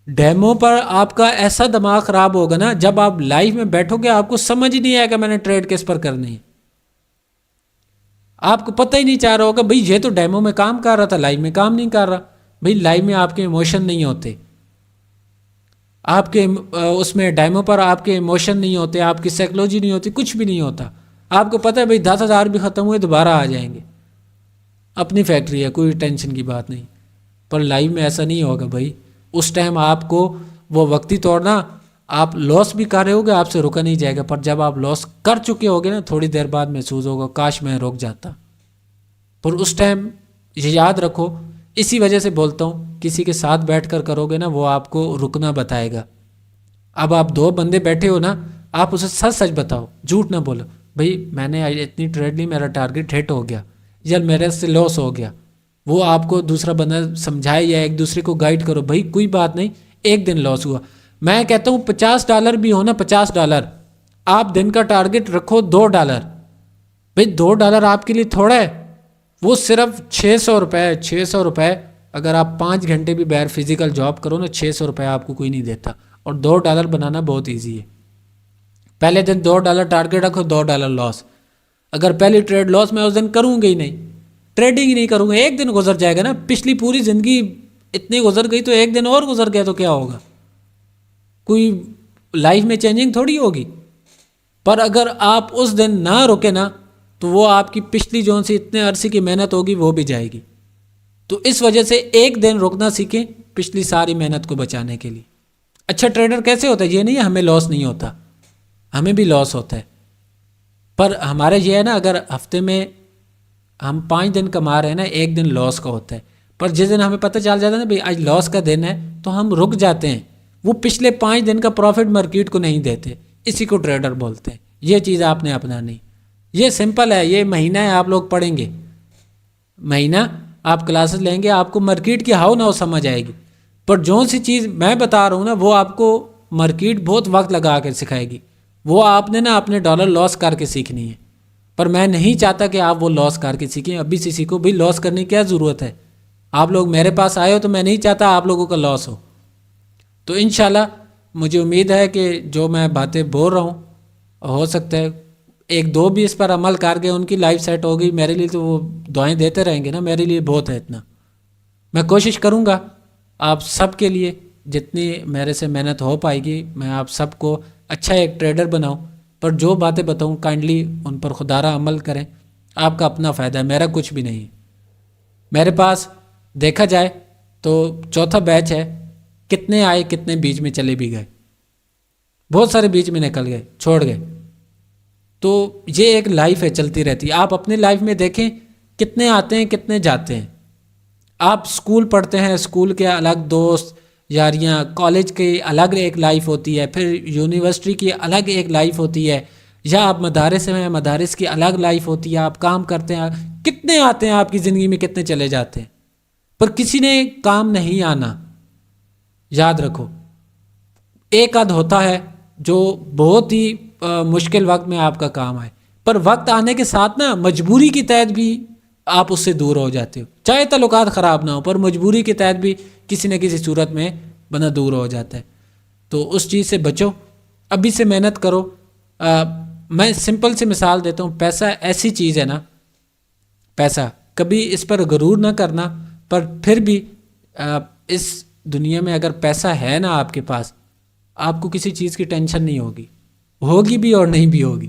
डेमो पर आपका ऐसा दिमाग ख़राब होगा ना, जब आप लाइव में बैठोगे आपको समझ ही नहीं आएगा मैंने ट्रेड किस पर करनी है। आपको पता ही नहीं चाह रहा होगा भाई ये तो डेमो में काम कर रहा था, लाइव में काम नहीं कर रहा। भाई लाइव में आपके इमोशन नहीं होते, आपके उसमें डेमो पर आपके इमोशन नहीं होते, आपकी साइकोलॉजी नहीं होती, कुछ भी नहीं होता। आपको पता है भाई 10,000 भी ख़त्म हुए दोबारा आ जाएंगे, अपनी फैक्ट्री है, कोई टेंशन की बात नहीं। पर लाइव में ऐसा नहीं होगा भाई, उस टाइम आपको वो वक्ती तोड़ना, आप लॉस भी कर रहे होगे, आपसे रुका नहीं जाएगा। पर जब आप लॉस कर चुके होगे ना, थोड़ी देर बाद महसूस होगा काश मैं रुक जाता। पर उस टाइम ये याद रखो, इसी वजह से बोलता हूँ किसी के साथ बैठकर करोगे ना, वो आपको रुकना बताएगा। अब आप 2 बंदे बैठे हो ना, आप उसे सच सच बताओ, झूठ ना बोलो भाई मैंने इतनी ट्रेड ली, मेरा टारगेट हिट हो गया या मेरे से लॉस हो गया। वो आपको दूसरा बंदा समझाए या एक दूसरे को गाइड करो, भाई कोई बात नहीं, एक दिन लॉस हुआ। मैं कहता हूँ $50 भी हो ना, $50, आप दिन का टारगेट रखो $2। भाई $2 आपके लिए थोड़ा है, वो सिर्फ 600 रुपये, 600 रुपये अगर आप 5 घंटे भी बाहर फिजिकल जॉब करो ना, 600 रुपये आपको कोई नहीं देता। और $2 बनाना बहुत ईजी है। पहले दिन $2 टारगेट रखो, $2 लॉस। अगर पहली ट्रेड लॉस, मैं उस दिन करूँगा ही नहीं, ट्रेडिंग ही नहीं करूँगा। एक दिन गुजर जाएगा ना, पिछली पूरी ज़िंदगी इतनी गुजर गई तो एक दिन और गुजर गया तो क्या होगा, कोई लाइफ में चेंजिंग थोड़ी होगी। पर अगर आप उस दिन ना रुके ना, तो वो आपकी पिछली जोन से इतने अरसे की मेहनत होगी वो भी जाएगी। तो इस वजह से एक दिन रुकना सीखें पिछली सारी मेहनत को बचाने के लिए। अच्छा ट्रेडर कैसे होता है, ये नहीं है हमें लॉस नहीं होता, हमें भी लॉस होता है। पर हमारा ये है ना, अगर हफ्ते में हम 5 दिन कमा रहे हैं ना, एक दिन लॉस का होता है। पर जिस दिन हमें पता चल जाता है ना भाई आज लॉस का दिन है, तो हम रुक जाते हैं। वो पिछले 5 दिन का प्रॉफिट मार्केट को नहीं देते, इसी को ट्रेडर बोलते हैं। ये चीज़ आपने अपनानी, ये सिंपल है। ये महीना है, आप लोग पढ़ेंगे, महीना आप क्लासेस लेंगे, आपको मार्केट की हाउ ना हो समझ आएगी। पर जो सी चीज़ मैं बता रहा हूँ ना, वो आपको मार्केट बहुत वक्त लगा कर सिखाएगी। वो आपने ना अपने डॉलर लॉस करके सीखनी है। पर मैं नहीं चाहता कि आप वो लॉस करके सीखें, अभी से सीखो। भाई लॉस करने की क्या ज़रूरत है, आप लोग मेरे पास आए हो तो मैं नहीं चाहता आप लोगों का लॉस हो। तो इंशाल्लाह मुझे उम्मीद है कि जो मैं बातें बोल रहा हूँ, हो सकता है 1-2 भी इस पर अमल कर गए, उनकी लाइफ सेट हो गई। मेरे लिए तो वो दुआएं देते रहेंगे ना, मेरे लिए बहुत है इतना। मैं कोशिश करूँगा आप सब के लिए जितनी मेरे से मेहनत हो पाएगी, मैं आप सबको अच्छा एक ट्रेडर बनाऊँ। पर जो बातें बताऊँ काइंडली उन पर खुदारा अमल करें, आपका अपना फ़ायदा है, मेरा कुछ भी नहीं है। मेरे पास देखा जाए तो चौथा बैच है, कितने आए कितने बीच में चले भी गए, बहुत सारे बीच में निकल गए, छोड़ गए। तो ये एक लाइफ है, चलती रहती है। आप अपनी लाइफ में देखें कितने आते हैं कितने जाते हैं। आप स्कूल पढ़ते हैं, स्कूल के अलग दोस्त यारियाँ, कॉलेज की अलग एक लाइफ होती है, फिर यूनिवर्सिटी की अलग एक लाइफ होती है, या आप मदारिस में हैं, मदारिस की अलग लाइफ होती है, आप काम करते हैं, कितने आते हैं आपकी ज़िंदगी में, कितने चले जाते हैं, पर किसी ने काम नहीं आना। याद रखो, एक आध होता है जो बहुत ही मुश्किल वक्त में आपका काम आए, पर वक्त आने के साथ ना मजबूरी के तहत भी आप उससे दूर हो जाते हो। चाहे ताल्लुकात ख़राब ना हो, पर मजबूरी के तहत भी किसी न किसी सूरत में बंदा दूर हो जाता है। तो उस चीज़ से बचो, अभी से मेहनत करो। मैं सिंपल सी मिसाल देता हूँ, पैसा ऐसी चीज़ है ना, पैसा कभी इस पर गरूर ना करना, पर फिर भी इस दुनिया में अगर पैसा है ना आपके पास, आपको किसी चीज़ की टेंशन नहीं होगी, होगी भी और नहीं भी होगी।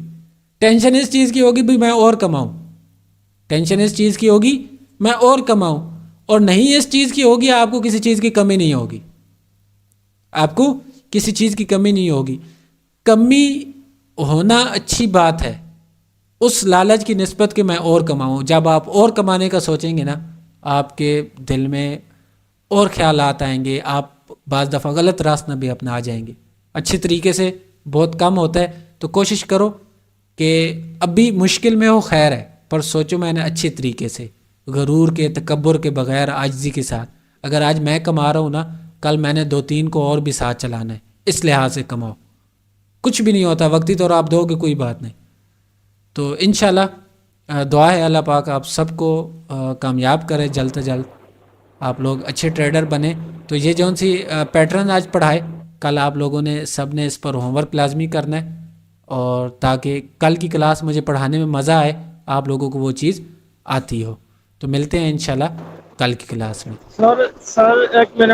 टेंशन इस चीज़ की होगी भी मैं और कमाऊँ, टेंशन इस चीज़ की होगी मैं और कमाऊँ, और नहीं इस चीज़ की होगी आपको किसी चीज़ की कमी नहीं होगी, आपको किसी चीज़ की कमी नहीं होगी। कमी होना अच्छी बात है, उस लालच की निस्बत कि मैं और कमाऊँ। जब आप और कमाने का सोचेंगे ना, आपके दिल में और ख्यालात आएंगे, आप बाज़ दफ़ा गलत रास्ता भी अपना आ जाएंगे। अच्छे तरीके से बहुत कम होता है, तो कोशिश करो कि अभी मुश्किल में हो खैर है, पर सोचो मैंने अच्छे तरीके से, गरूर के तकब्बुर के बग़ैर, आजिज़ी के साथ। अगर आज मैं कमा रहा हूँ ना, कल मैंने 2-3 को और भी साथ चलाना है, इस लिहाज से कमाओ। कुछ भी नहीं होता, वक्ती तौर आप दोगे कोई बात नहीं। तो इंशाल्लाह दुआ है अल्लाह पाक आप सबको कामयाब करे, जल्द से जल्द आप लोग अच्छे ट्रेडर बने। तो ये जौन सी पैटर्न आज पढ़ाए, कल आप लोगों ने सब ने इस पर होमवर्क लाजमी करना है, और ताकि कल की क्लास मुझे पढ़ाने में मज़ा आए, आप लोगों को वो चीज़ आती हो। तो मिलते हैं इंशाल्लाह कल की क्लास में। सर एक मिनट।